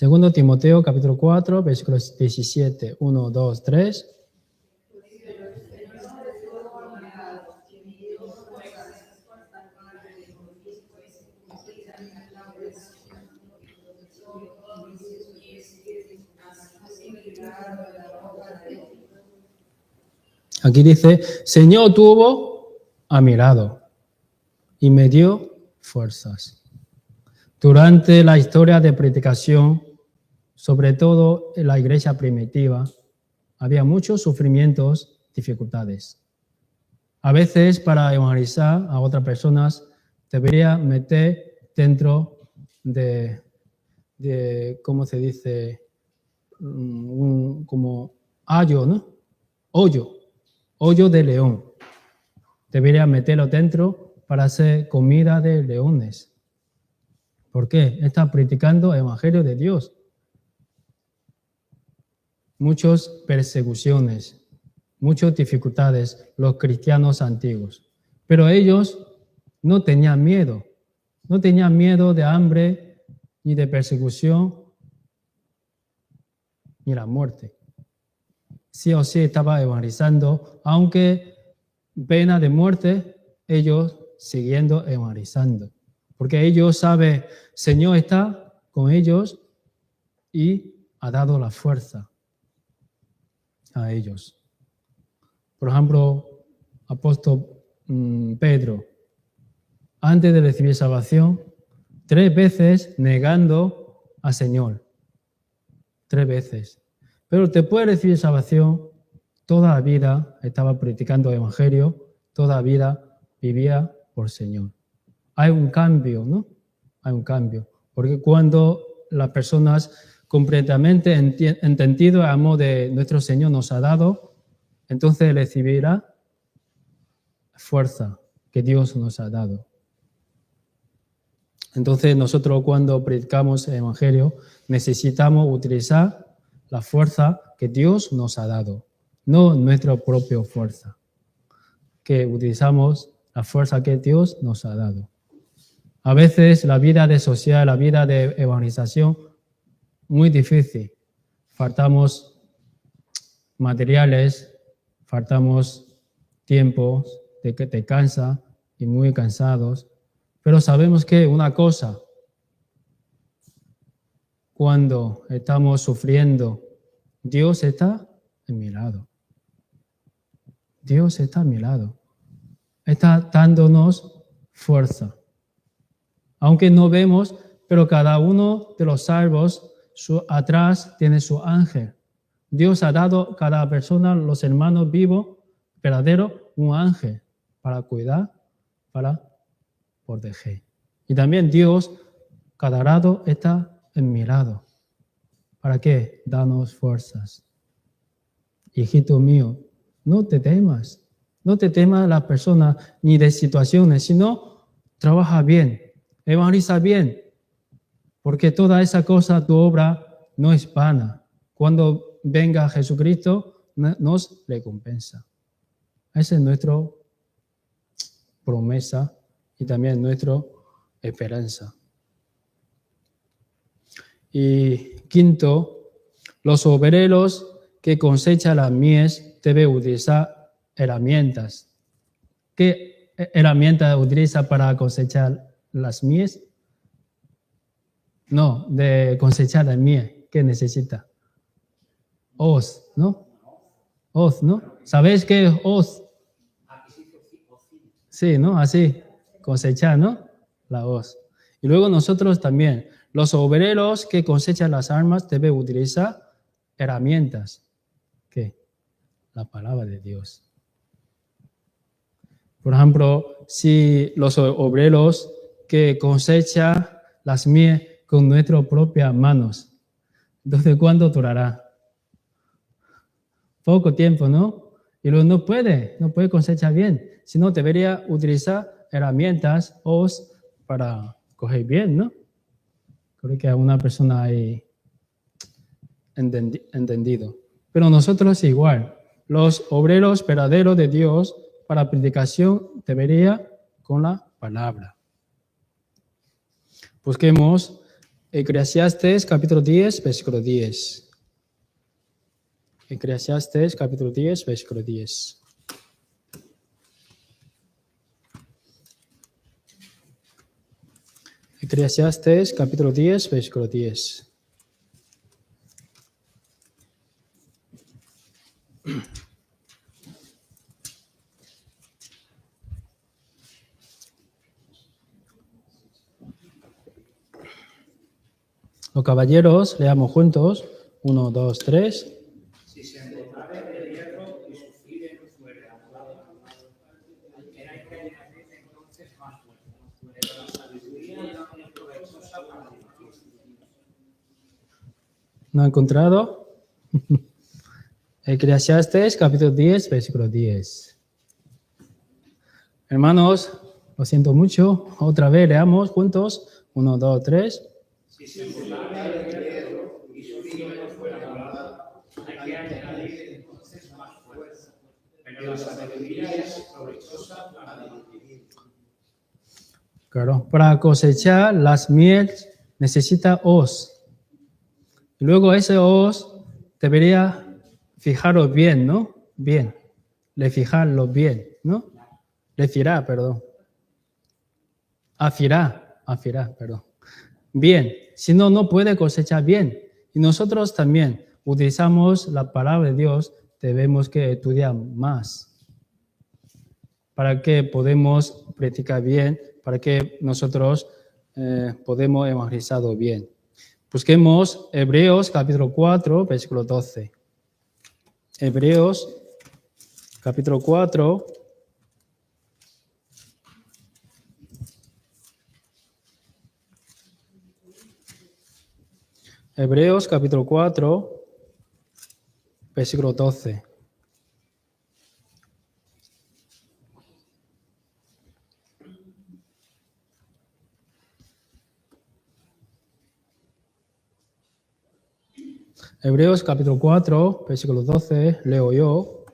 2 Timoteo, capítulo 4, versículos 17, 1, 2, 3. Aquí dice, Señor tuvo a mi lado y me dio fuerzas. Durante la historia de predicación, sobre todo en la iglesia primitiva, había muchos sufrimientos, dificultades. A veces, para evangelizar a otras personas, debería meter dentro de ¿cómo se dice? Como hoyo, ¿no? Hoyo de león. Debería meterlo dentro para hacer comida de leones. ¿Por qué? Está predicando el evangelio de Dios. Muchas persecuciones, muchas dificultades, los cristianos antiguos. Pero ellos no tenían miedo. No tenían miedo de hambre, ni de persecución, ni la muerte. Sí o sí estaba evangelizando, aunque pena de muerte, ellos siguiendo evangelizando. Porque ellos saben, Señor está con ellos y ha dado la fuerza a ellos. Por ejemplo, apóstol Pedro, antes de recibir salvación, 3 veces negando al Señor. 3 veces. Pero después de recibir salvación, toda la vida estaba predicando el evangelio, toda la vida vivía por el Señor. Hay un cambio, ¿no? Hay un cambio. Porque cuando las personas completamente entendido el amor de nuestro Señor nos ha dado, entonces recibirá fuerza que Dios nos ha dado. Entonces nosotros cuando predicamos el evangelio necesitamos utilizar la fuerza que Dios nos ha dado, no nuestra propia fuerza, que utilizamos la fuerza que Dios nos ha dado. A veces la vida de social, la vida de evangelización, muy difícil. Faltamos materiales, faltamos tiempo, te cansa y muy cansados. Pero sabemos que una cosa, cuando estamos sufriendo, Dios está en mi lado. Dios está a mi lado. Está dándonos fuerza. Aunque no vemos, pero cada uno de los salvos atrás tiene su ángel. Dios ha dado a cada persona, los hermanos vivos, verdaderos, un ángel para cuidar, para proteger. Y también Dios, cada lado, está en mi lado. ¿Para qué? Danos fuerzas. Hijito mío, no te temas. No te temas las personas ni de situaciones, sino trabaja bien, evangeliza bien. Porque toda esa cosa, tu obra, no es vana. Cuando venga Jesucristo, nos recompensa. Esa es nuestra promesa y también nuestra esperanza. Y quinto, los obreros que cosechan las mies deben utilizar herramientas. ¿Qué herramientas utiliza para cosechar las mies? No, de cosechar la mies. ¿Qué necesita? Hoz, ¿no? Hoz, ¿no? ¿Sabéis qué es hoz? Sí, ¿no? Así, cosechar, ¿no? La hoz. Y luego nosotros también, los obreros que cosechan las armas deben utilizar herramientas. ¿Qué? La palabra de Dios. Por ejemplo, si los obreros que cosechan las mies con nuestras propias manos, entonces ¿cuánto durará? Poco tiempo, ¿no? Y luego no puede cosechar bien, sino debería utilizar herramientas hoz para coger bien, ¿no? Creo que alguna persona hay entendido. Pero nosotros igual, los obreros verdaderos de Dios para predicación debería con la palabra. Busquemos Eclesiastes capítulo 10, versículo 10. Eclesiastes capítulo 10, versículo 10. Eclesiastes capítulo 10, versículo 10. Los caballeros, leamos juntos. 1, 2, 3. Si se embotare de hierro y su filo fuere aguado, hay que añadir entonces más fuerza. Pero la sabiduría es provechosa para dirigir. ¿No ha encontrado? Eclesiastes capítulo 10, versículo 10. Hermanos, lo siento mucho. Otra vez leamos juntos. 1, 2, 3. Si se embotare de hierro y su filo fuere aguado, hay que añadir entonces más fuerza. Pero la sabiduría es provechosa para dirigir. Claro, para cosechar las mieles necesita hoz. Y luego ese hoz debería fijarlo bien, ¿no? Bien. Le fijarlo bien, ¿no? Le firar, perdón. Afirar, perdón. Bien, si no, no puede cosechar bien. Y nosotros también utilizamos la palabra de Dios, debemos que estudiar más para que podamos practicar bien, para que nosotros podamos evangelizar bien. Busquemos Hebreos capítulo 4, versículo 12. Hebreos capítulo 4. Hebreos capítulo 4, versículo 12. Hebreos capítulo 4, versículo 12, leo yo.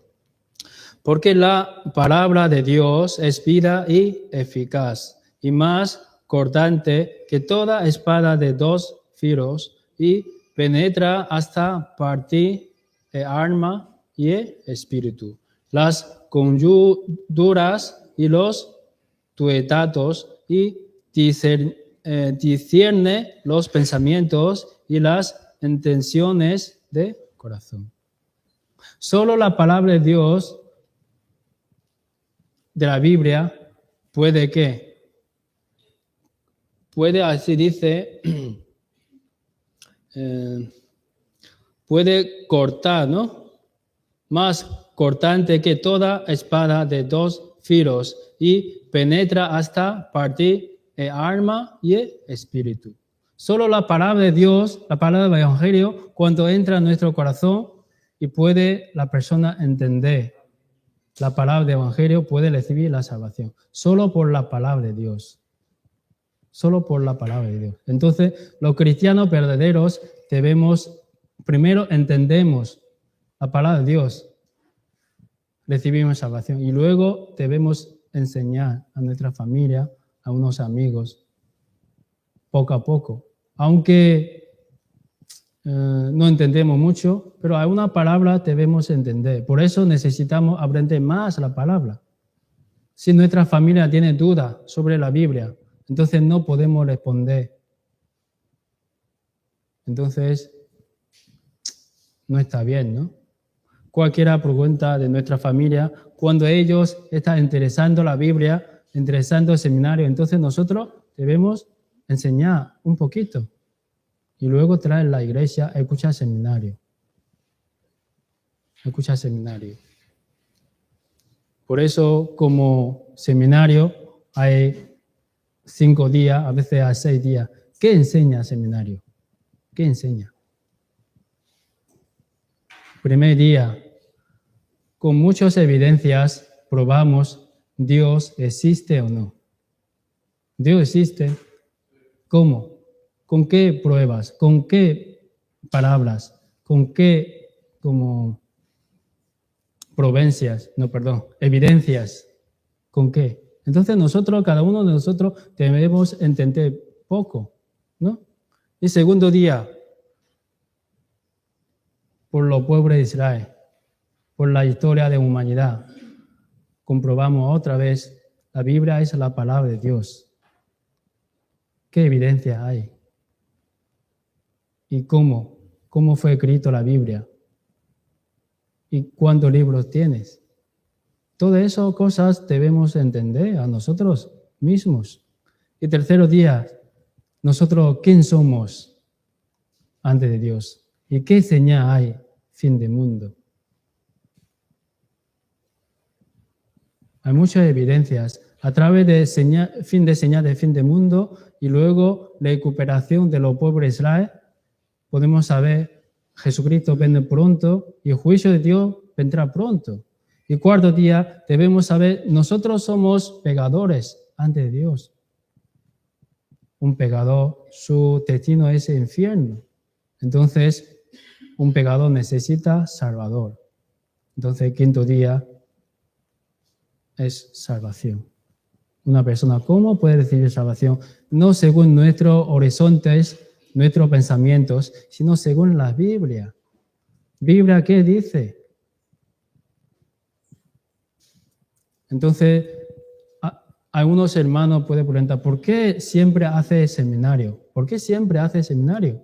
Porque la palabra de Dios es vida y eficaz, y más cortante que toda espada de dos filos, y penetra hasta partir el alma y el espíritu, las conyunturas y los tuetados, y discierne los pensamientos y las intenciones de corazón. Solo la palabra de Dios de la Biblia puede así dice, puede cortar, ¿no? Más cortante que toda espada de dos filos y penetra hasta partir el alma y el espíritu. Solo la palabra de Dios, la palabra del Evangelio, cuando entra en nuestro corazón y puede la persona entender la palabra del Evangelio, puede recibir la salvación. Solo por la palabra de Dios. Solo por la palabra de Dios. Entonces, los cristianos verdaderos debemos, primero entendemos la palabra de Dios, recibimos salvación y luego debemos enseñar a nuestra familia, a unos amigos, poco a poco. Aunque no entendemos mucho, pero alguna palabra debemos entender. Por eso necesitamos aprender más la palabra. Si nuestra familia tiene dudas sobre la Biblia, entonces no podemos responder. Entonces, no está bien, ¿no? Cualquiera pregunta de nuestra familia, cuando ellos están interesando la Biblia, interesando el seminario, entonces nosotros debemos enseñar un poquito y luego traer la iglesia a escuchar seminario. Escuchar seminario. Por eso, como seminario, hay 5 días, a veces a 6 días. ¿Qué enseña el seminario? ¿Qué enseña? Primer día, con muchas evidencias, probamos Dios existe o no. Dios existe. ¿Cómo? ¿Con qué pruebas? ¿Con qué palabras? ¿Con qué evidencias? ¿Con qué? Entonces nosotros, cada uno de nosotros, debemos entender poco. ¿no? Y segundo día, por los pueblos de Israel, por la historia de la humanidad. Comprobamos otra vez, la Biblia es la palabra de Dios. ¿Qué evidencia hay? ¿Y cómo fue escrito la Biblia? ¿Y cuántos libros tienes? Todas esas cosas debemos entender a nosotros mismos. Y tercer día, nosotros, ¿quién somos ante de Dios? ¿Y qué señal hay fin del mundo? Hay muchas evidencias a través de fin del mundo y luego la recuperación de los pueblos de Israel. Podemos saber Jesucristo viene pronto y el juicio de Dios vendrá pronto. Y cuarto día debemos saber nosotros somos pecadores ante Dios. Un pecador, su destino es el infierno. Entonces, un pecador necesita Salvador. Entonces, el quinto día es salvación. Una persona, ¿cómo puede recibir salvación? No según nuestros horizontes, nuestros pensamientos, sino según la Biblia. ¿Biblia qué dice? Entonces, algunos hermanos pueden preguntar, ¿por qué siempre hace seminario? ¿Por qué siempre hace seminario?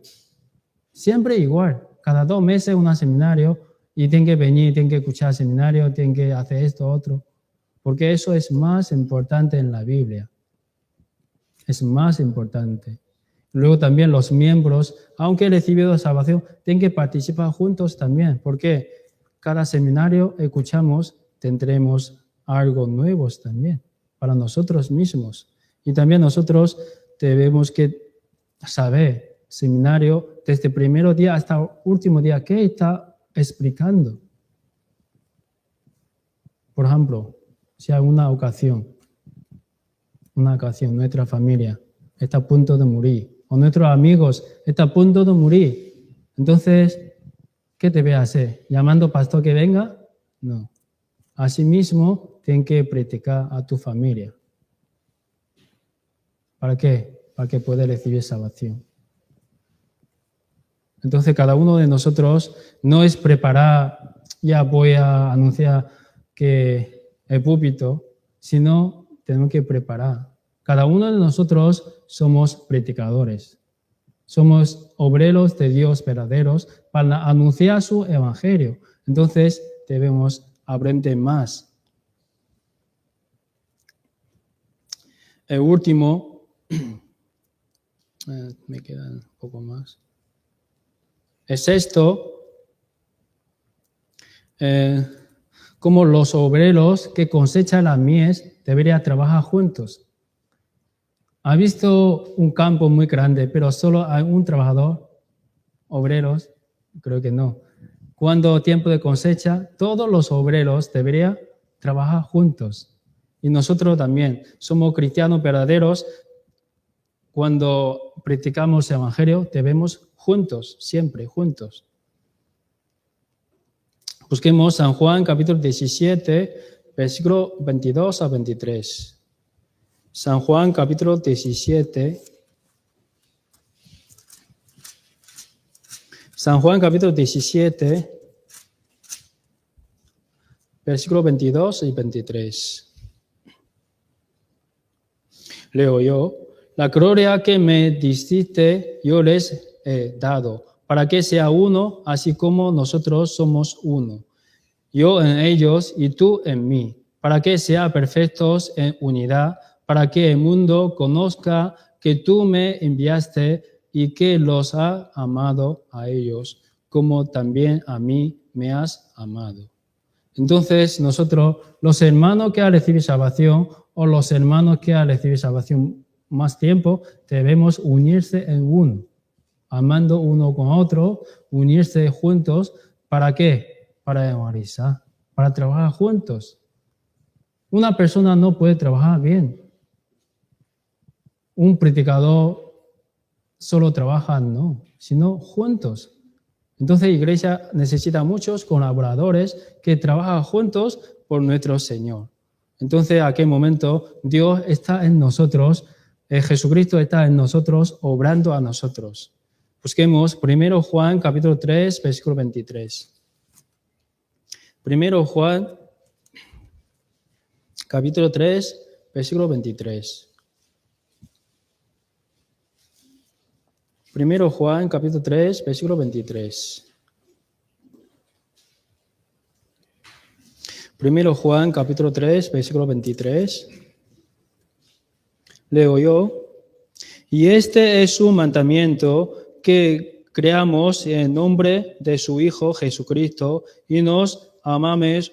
Siempre igual. Cada 2 meses un seminario y tienen que venir, tienen que escuchar seminario, tienen que hacer esto, otro. Porque eso es más importante en la Biblia. Es más importante. Luego también los miembros, aunque han recibido salvación, tienen que participar juntos también. Porque cada seminario escuchamos, tendremos algo nuevo también para nosotros mismos. Y también nosotros debemos que saber, seminario, desde el primer día hasta el último día, ¿qué está explicando? Por ejemplo, si hay una ocasión, nuestra familia está a punto de morir, o nuestros amigos están a punto de morir, entonces, ¿qué debe hacer? ¿Llamando al pastor que venga? No. Asimismo, tienes que predicar a tu familia. ¿Para qué? Para que pueda recibir salvación. Entonces, cada uno de nosotros no es preparar, ya voy a anunciar que el púlpito, sino tenemos que preparar. Cada uno de nosotros somos predicadores. Somos obreros de Dios verdaderos para anunciar su evangelio. Entonces, debemos aprender más. El último, me queda un poco más. El sexto, como los obreros que cosechan la mies deberían trabajar juntos. ¿Ha visto un campo muy grande, pero solo hay un trabajador? ¿Obreros? Creo que no. Cuando tiempo de cosecha, todos los obreros deberían trabajar juntos. Y nosotros también somos cristianos verdaderos. Cuando practicamos el evangelio, debemos juntos, siempre juntos. Busquemos San Juan, capítulo 17, versículo 22 a 23. San Juan, capítulo 17. San Juan, capítulo 17, versículo 22 y 23. Leo yo. La gloria que me diste yo les he dado, para que sea uno, así como nosotros somos uno. Yo en ellos y tú en mí, para que sean perfectos en unidad, para que el mundo conozca que tú me enviaste y que los has amado a ellos, como también a mí me has amado. Entonces nosotros, los hermanos que han recibido salvación, o los hermanos que han recibido salvación más tiempo, debemos unirse en uno, amando uno con otro, unirse juntos. ¿Para qué? Para evangelizar, para trabajar juntos. Una persona no puede trabajar bien. Un predicador solo trabaja, no, sino juntos. Entonces la iglesia necesita muchos colaboradores que trabajan juntos por nuestro Señor. Entonces, a aquel momento, Dios está en nosotros Jesucristo está en nosotros, obrando a nosotros. Busquemos 1 Juan capítulo 3, versículo 23. 1 Juan capítulo 3, versículo 23. 1 Juan capítulo 3, versículo 23. 1 Juan capítulo 3, versículo 23. Leo yo. Y este es su mandamiento, que creamos en nombre de su Hijo Jesucristo y nos amemos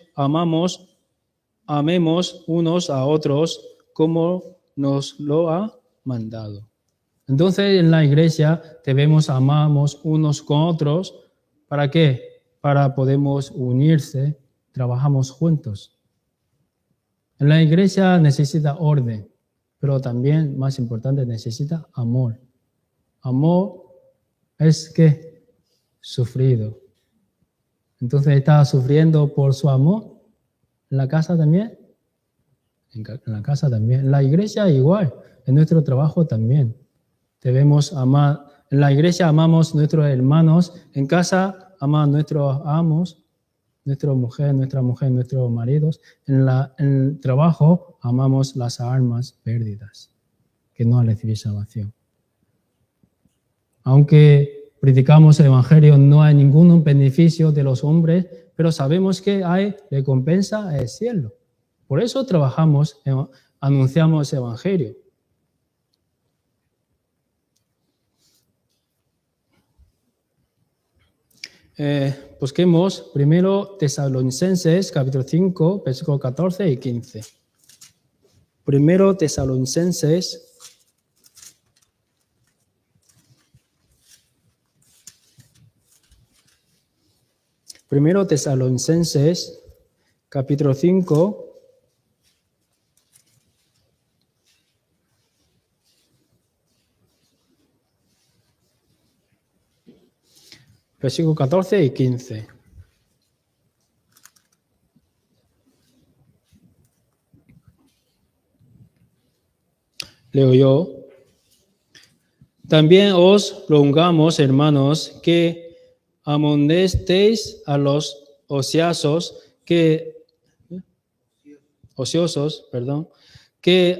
unos a otros como nos lo ha mandado. Entonces en la iglesia debemos amarnos unos con otros. ¿Para qué? Para podemos unirse, trabajamos juntos. En la iglesia necesita orden, pero también, más importante, necesita amor. Amor es que sufrido. Entonces, ¿está sufriendo por su amor? ¿En la casa también? En la casa también. En la iglesia igual. En nuestro trabajo también. Debemos amar. En la iglesia amamos a nuestros hermanos. En casa amamos a nuestros amos, nuestra mujer, nuestros maridos. En el trabajo amamos las almas perdidas que no han recibido salvación. Aunque predicamos el Evangelio, no hay ningún beneficio de los hombres, pero sabemos que hay recompensa en el cielo. Por eso trabajamos, anunciamos el Evangelio. Busquemos primero Tesalonicenses, capítulo 5, versículos 14 y 15. Primero Tesalonicenses, capítulo 5, versículos 14 y 15. Leo yo. También os rogamos, hermanos, que amonestéis a los ociosos, que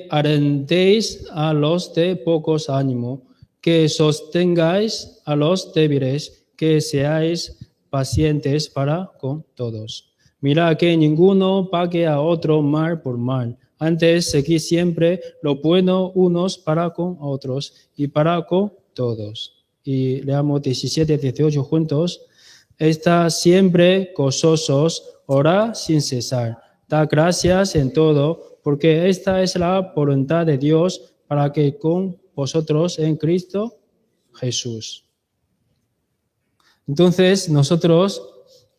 alentéis a los de pocos ánimo, que sostengáis a los débiles, que seáis pacientes para con todos. Mirad que ninguno pague a otro mal por mal. Antes, seguid siempre lo bueno unos para con otros y para con todos. Y leamos 17 y 18 juntos. Estad siempre gozosos, orad sin cesar. Dad gracias en todo, porque esta es la voluntad de Dios para que con vosotros en Cristo Jesús. Entonces, nosotros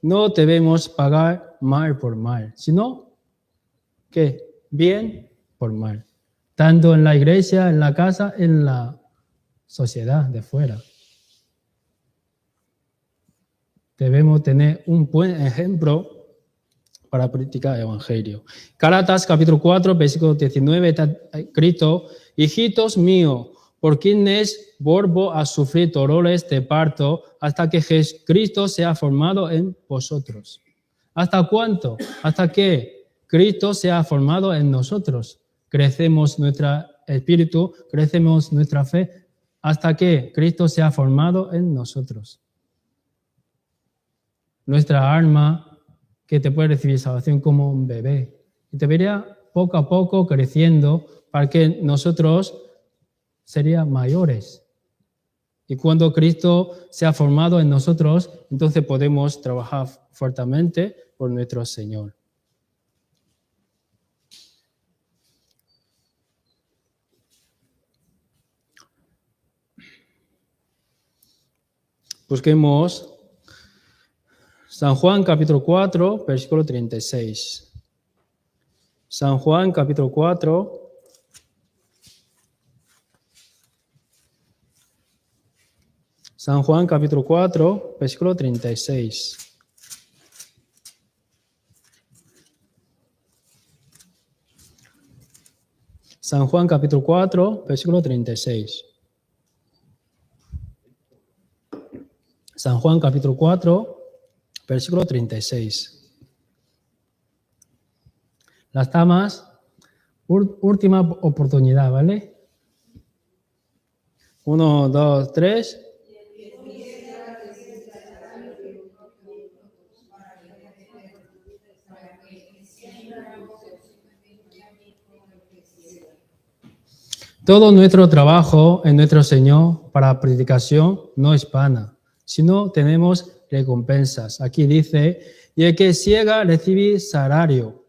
no debemos pagar mal por mal, sino que bien por mal. Tanto en la iglesia, en la casa, en la sociedad de fuera. Debemos tener un buen ejemplo para practicar el Evangelio. Gálatas capítulo 4, versículo 19 está escrito: hijitos míos, por quienes vuelvo a sufrir dolores de parto hasta que Jesucristo sea formado en vosotros. ¿Hasta cuánto? Hasta que Cristo sea formado en nosotros. Crecemos nuestro espíritu, crecemos nuestra fe, hasta que Cristo sea formado en nosotros. Nuestra alma, que te puede recibir salvación como un bebé, y debería poco a poco creciendo para que nosotros seríamos mayores. Y cuando Cristo sea formado en nosotros, entonces podemos trabajar fuertemente por nuestro Señor. Busquemos San Juan capítulo 4, versículo 36. San Juan capítulo 4, San Juan capítulo 4, versículo 36. San Juan capítulo 4, versículo 36. San Juan capítulo 4, versículo 36. Las damas, última oportunidad, ¿vale? 1, 2, 3. Todo nuestro trabajo en nuestro Señor para predicación no es vana, sino tenemos recompensas. Aquí dice, y el que ciega recibe salario.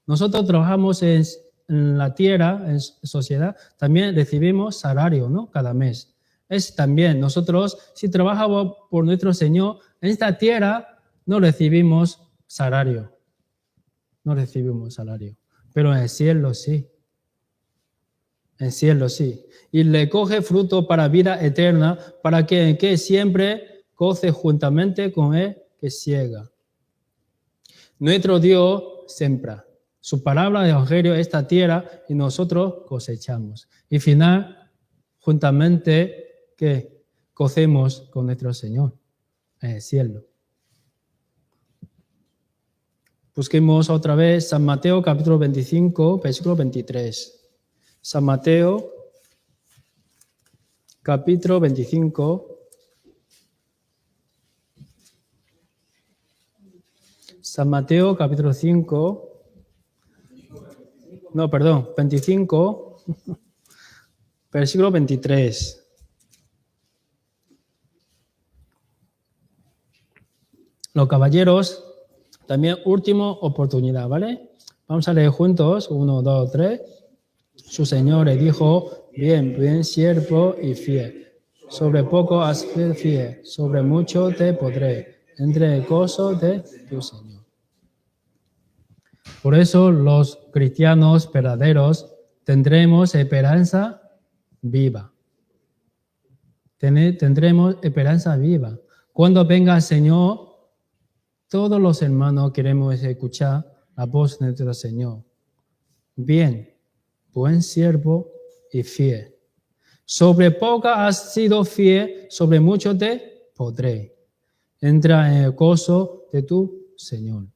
Nosotros trabajamos en la tierra, en sociedad, también recibimos salario, ¿no? Cada mes. Es también, nosotros, si trabajamos por nuestro Señor, en esta tierra no recibimos salario. No recibimos salario. Pero en el cielo sí. En el cielo sí. Y le coge fruto para vida eterna, para que siempre goce juntamente con él que ciega. Nuestro Dios siembra. Su palabra de evangelio es esta tierra y nosotros cosechamos. Y final, juntamente, que gocemos con nuestro Señor en el cielo. Busquemos otra vez San Mateo capítulo 25, versículo 23. San Mateo capítulo 25. San Mateo capítulo 5. No, perdón, 25, versículo 23. Los caballeros, también última oportunidad, ¿vale? Vamos a leer juntos, 1, 2, 3. Su Señor le dijo, bien, siervo y fiel. Sobre poco has sido fiel, sobre mucho te podré. Entre el gozo de tu Señor. Por eso los cristianos verdaderos tendremos esperanza viva. Tendremos esperanza viva. Cuando venga el Señor, todos los hermanos queremos escuchar la voz de nuestro Señor. Bien, buen siervo y fiel. Sobre poco has sido fiel, sobre mucho te podré. Entra en el gozo de tu Señor.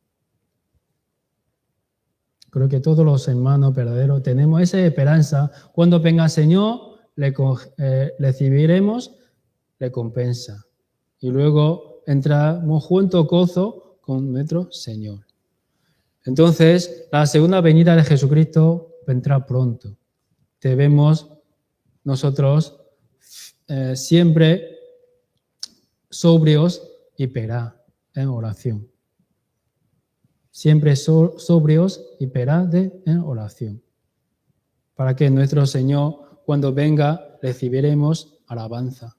Creo que todos los hermanos verdaderos tenemos esa esperanza. Cuando venga el Señor, recibiremos recompensa. Y luego entramos juntos gozo con nuestro Señor. Entonces, la segunda venida de Jesucristo vendrá pronto. Debemos nosotros siempre sobrios y velar en oración. Siempre sobrios y velar en oración. Para que nuestro Señor, cuando venga, recibiremos alabanza.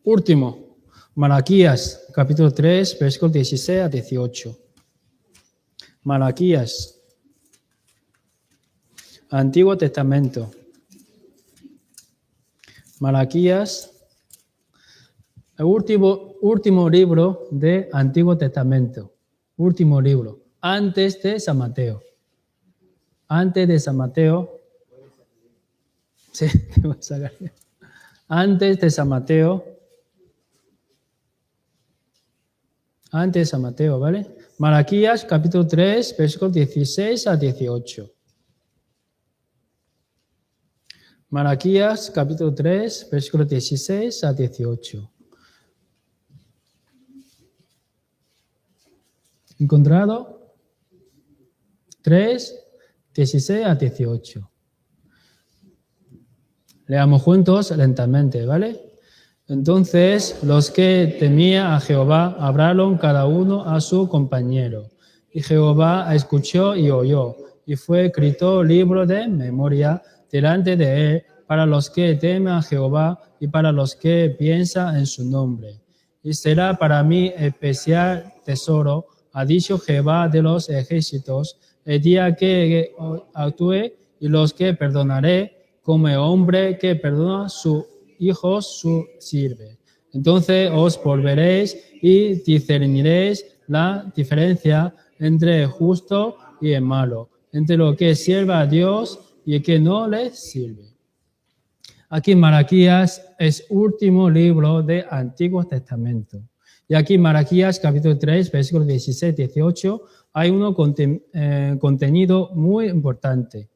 Último, Malaquías, capítulo 3, versículos 16 a 18. Malaquías, Antiguo Testamento. Malaquías, el último libro del Antiguo Testamento. Último libro, antes de San Mateo. Antes de San Mateo. Sí, antes de San Mateo. Antes de San Mateo, ¿vale? Malaquías, capítulo 3, versículos 16 a 18. Malaquías, capítulo 3, versículos 16 a 18. ¿Encontrado? 3, 16 a 18. Leamos juntos lentamente, ¿vale? Entonces los que temían a Jehová hablaron cada uno a su compañero. Y Jehová escuchó y oyó, y fue escrito libro de memoria delante de él para los que temen a Jehová y para los que piensan en su nombre. Y será para mí especial tesoro, ha dicho Jehová de los ejércitos, el día que actúe y los que perdonaré, como el hombre que perdona a sus hijos su sirve. Entonces os volveréis y discerniréis la diferencia entre el justo y el malo, entre lo que sirve a Dios y el que no le sirve. Aquí Malaquías es último libro del Antiguo Testamento. Y aquí Malaquías capítulo 3, versículos 16-18, hay un contenido muy importante.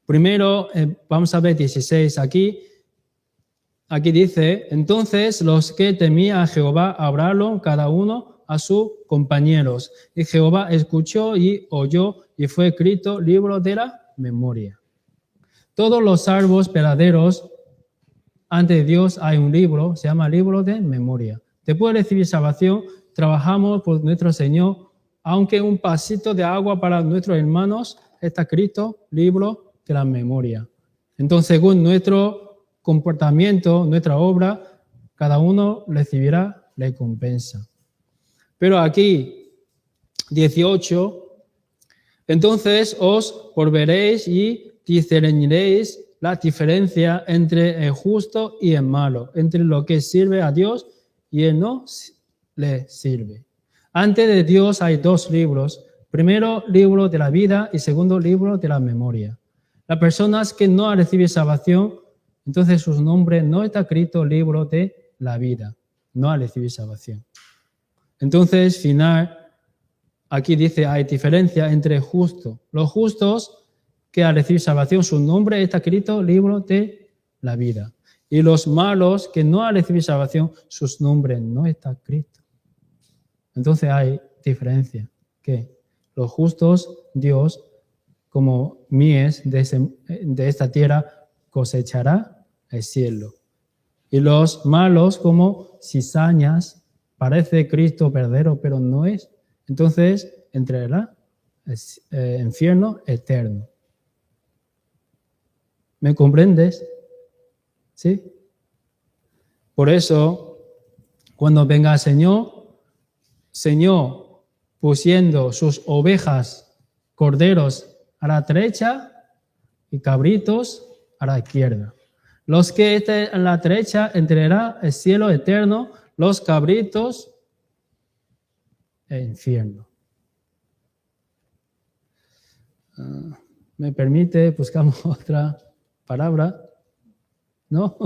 Primero, vamos a ver 16 aquí. Aquí dice, entonces los que temían a Jehová hablaron cada uno a sus compañeros. Y Jehová escuchó y oyó y fue escrito libro de la memoria. Todos los salvos verdaderos, ante Dios hay un libro, se llama libro de memoria. Después de recibir salvación, trabajamos por nuestro Señor, aunque un pasito de agua para nuestros hermanos está escrito libro de la memoria. Entonces, según nuestro comportamiento, nuestra obra, cada uno recibirá recompensa. Pero aquí, 18, entonces os volveréis y discerniréis la diferencia entre el justo y el malo, entre lo que sirve a Dios y el no le sirve. Antes de Dios hay dos libros. Primero, libro de la vida y segundo, libro de la memoria. Las personas que no han recibido salvación, entonces su nombre no está escrito libro de la vida. No han recibido salvación. Entonces, final, aquí dice, hay diferencia entre justo. Los justos que han recibido salvación, su nombre está escrito libro de la vida. Y los malos que no han recibido salvación, sus nombres no están escritos. Entonces hay diferencia. Que los justos, Dios, como mies de esta tierra, cosechará el cielo. Y los malos, como cizañas, parece Cristo verdadero, pero no es. Entonces, entrará el infierno eterno. ¿Me comprendes? ¿Sí? Por eso, cuando venga el Señor pusiendo sus ovejas, corderos a la derecha y cabritos a la izquierda. Los que estén a la derecha entrará el cielo eterno, los cabritos el infierno. ¿Me permite? Buscamos otra palabra. ¿No?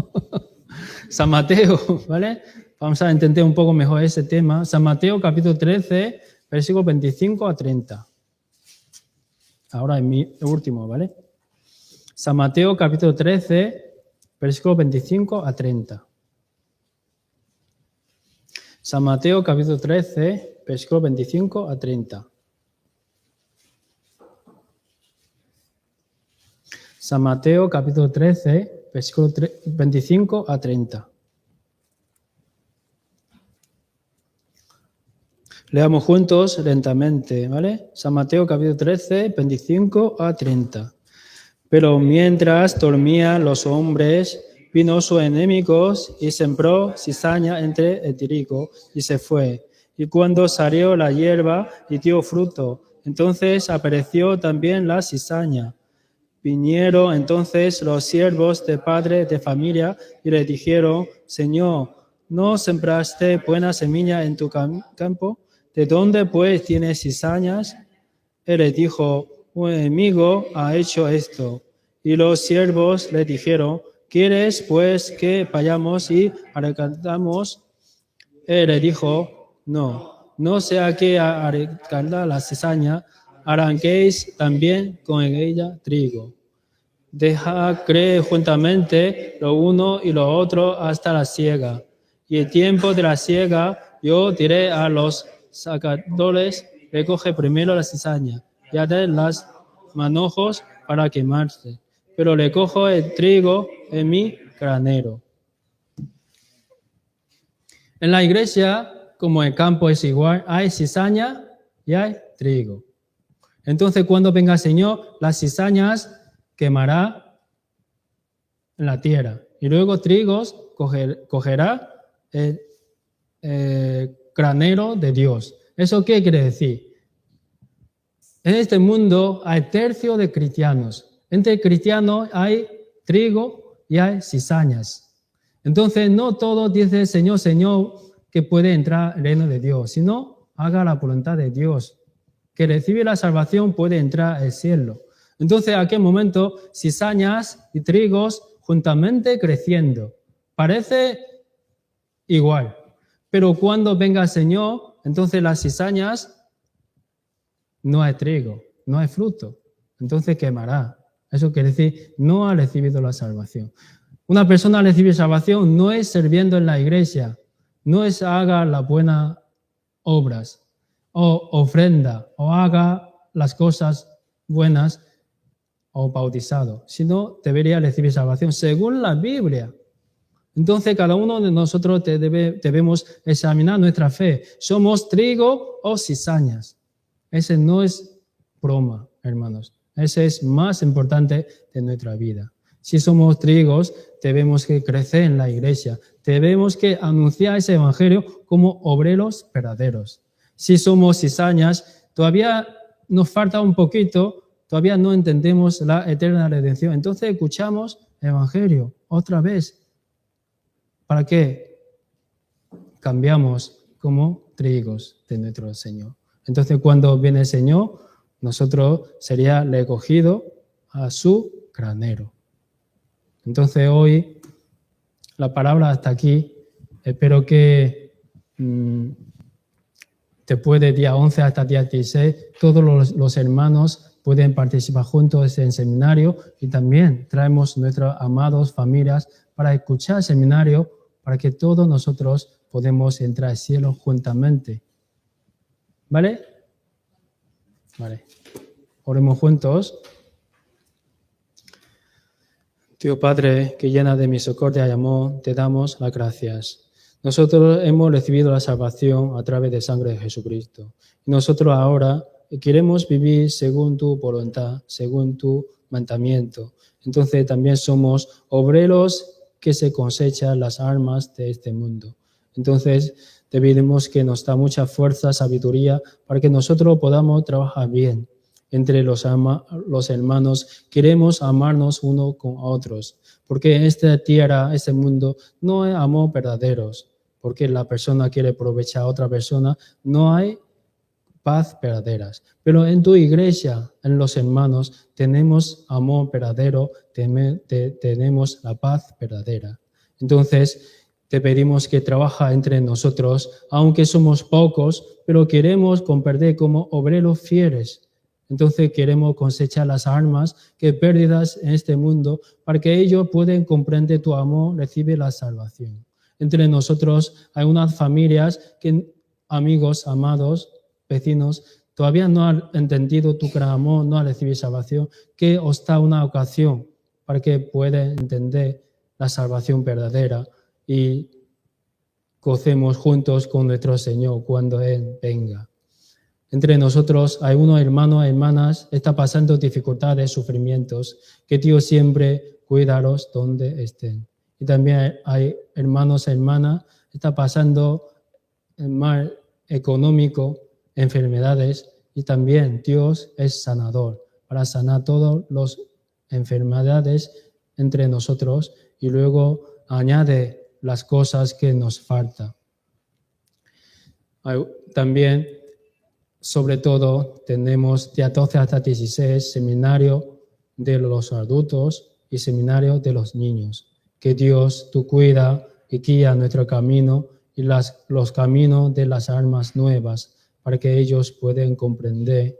San Mateo, ¿vale? Vamos a entender un poco mejor ese tema. San Mateo capítulo 13, versículos 25 a 30. Ahora es mi último, ¿vale? San Mateo capítulo 13, versículos 25 a 30. San Mateo capítulo 13, versículos 25 a 30. San Mateo capítulo 13, versículos 25 a 30. Leamos juntos lentamente, ¿vale? San Mateo capítulo 13, 25 a 30. Pero mientras dormían los hombres, vino sus enemigos y sembró cizaña entre el trigo y se fue. Y cuando salió la hierba y dio fruto, entonces apareció también la cizaña. Vinieron entonces los siervos del padre de familia y le dijeron, Señor, ¿no sembraste buena semilla en tu campo? ¿De dónde pues tienes cizañas? Él le dijo, un enemigo ha hecho esto. Y los siervos le dijeron, ¿quieres pues que vayamos y arrancamos? Él le dijo, no sea que al arrancar la cizaña, arranquéis también con ella trigo. Deja creer juntamente lo uno y lo otro hasta la siega. Y el tiempo de la siega, yo diré a los sacadores, recoge primero la cizaña y atad las manojos para quemarse. Pero recojo el trigo en mi granero. En la iglesia, como el campo es igual, hay cizaña y hay trigo. Entonces, cuando venga el Señor, las cizañas quemará en la tierra. Y luego trigos cogerá el granero de Dios. ¿Eso qué quiere decir? En este mundo hay tercio de cristianos. Entre cristianos hay trigo y hay cizañas. Entonces, no todo dice Señor, que puede entrar al reino de Dios, sino haga la voluntad de Dios. que recibe la salvación puede entrar al cielo. Entonces, en aquel momento, cizañas y trigos juntamente creciendo. Parece igual. Pero cuando venga el Señor, entonces las cizañas no hay trigo, no hay fruto. Entonces quemará. Eso quiere decir, no ha recibido la salvación. Una persona recibe salvación no es sirviendo en la iglesia, no es haga las buenas obras, o ofrenda, o haga las cosas buenas, o bautizado, sino debería recibir salvación según la Biblia. Entonces, cada uno de nosotros debemos examinar nuestra fe. ¿Somos trigo o cizañas? Ese no es broma, hermanos. Ese es más importante de nuestra vida. Si somos trigos, debemos que crecer en la iglesia. Debemos que anunciar ese evangelio como obreros verdaderos. Si somos cizañas, todavía nos falta un poquito, todavía no entendemos la eterna redención. Entonces escuchamos el evangelio otra vez. ¿Para qué? Cambiamos como trigos de nuestro Señor. Entonces cuando viene el Señor, nosotros sería recogido a su granero. Entonces hoy la palabra hasta aquí. Espero que después del día 11 hasta el día 16 todos los hermanos pueden participar juntos en seminario y también traemos nuestras amadas familias para escuchar el seminario para que todos nosotros podamos entrar al cielo juntamente. ¿Vale? Vale. Oremos juntos. Dios Padre, que llena de misericordia y amor, te damos las gracias. Nosotros hemos recibido la salvación a través de sangre de Jesucristo. Y nosotros ahora queremos vivir según tu voluntad, según tu mandamiento. Entonces también somos obreros que se cosechan las almas de este mundo. Entonces te pedimos que nos da mucha fuerza, sabiduría, para que nosotros podamos trabajar bien. Entre los hermanos queremos amarnos unos con otros, porque en esta tierra, este mundo, no hay amor verdaderos, porque la persona quiere aprovechar a otra persona, no hay paz verdaderas. Pero en tu iglesia, en los hermanos, tenemos amor verdadero, tenemos la paz verdadera. Entonces, te pedimos que trabaja entre nosotros, aunque somos pocos, pero queremos comprender como obreros fieles. Entonces queremos cosechar las almas que perdidas en este mundo para que ellos puedan comprender tu amor, recibe la salvación. Entre nosotros hay unas familias, amigos, amados, vecinos, todavía no han entendido tu gran amor, no han recibido salvación, que os da una ocasión para que puedan entender la salvación verdadera y gocemos juntos con nuestro Señor cuando Él venga. Entre nosotros hay unos hermanos y hermanas que están pasando dificultades, sufrimientos, que Dios siempre cuidaros donde estén. Y también hay hermanos y hermanas que están pasando mal económico, enfermedades, y también Dios es sanador para sanar todas las enfermedades entre nosotros y luego añade las cosas que nos faltan. También, sobre todo, tenemos día 12 hasta 16 seminario de los adultos y seminario de los niños. Que Dios tú cuida y guía nuestro camino y los caminos de las almas nuevas para que ellos puedan comprender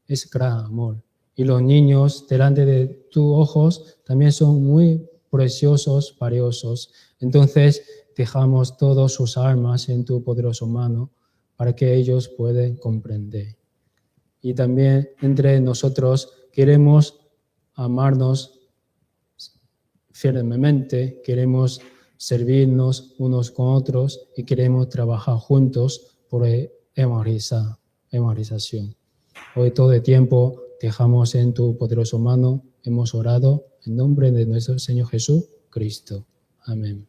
ese gran amor. Y los niños delante de tus ojos también son muy preciosos, valiosos. Entonces dejamos todas sus almas en tu poderoso mano para que ellos puedan comprender. Y también entre nosotros queremos amarnos firmemente, queremos servirnos unos con otros y queremos trabajar juntos por evangelización. Hoy todo el tiempo dejamos en tu poderoso mano, hemos orado en nombre de nuestro Señor Jesucristo. Amén.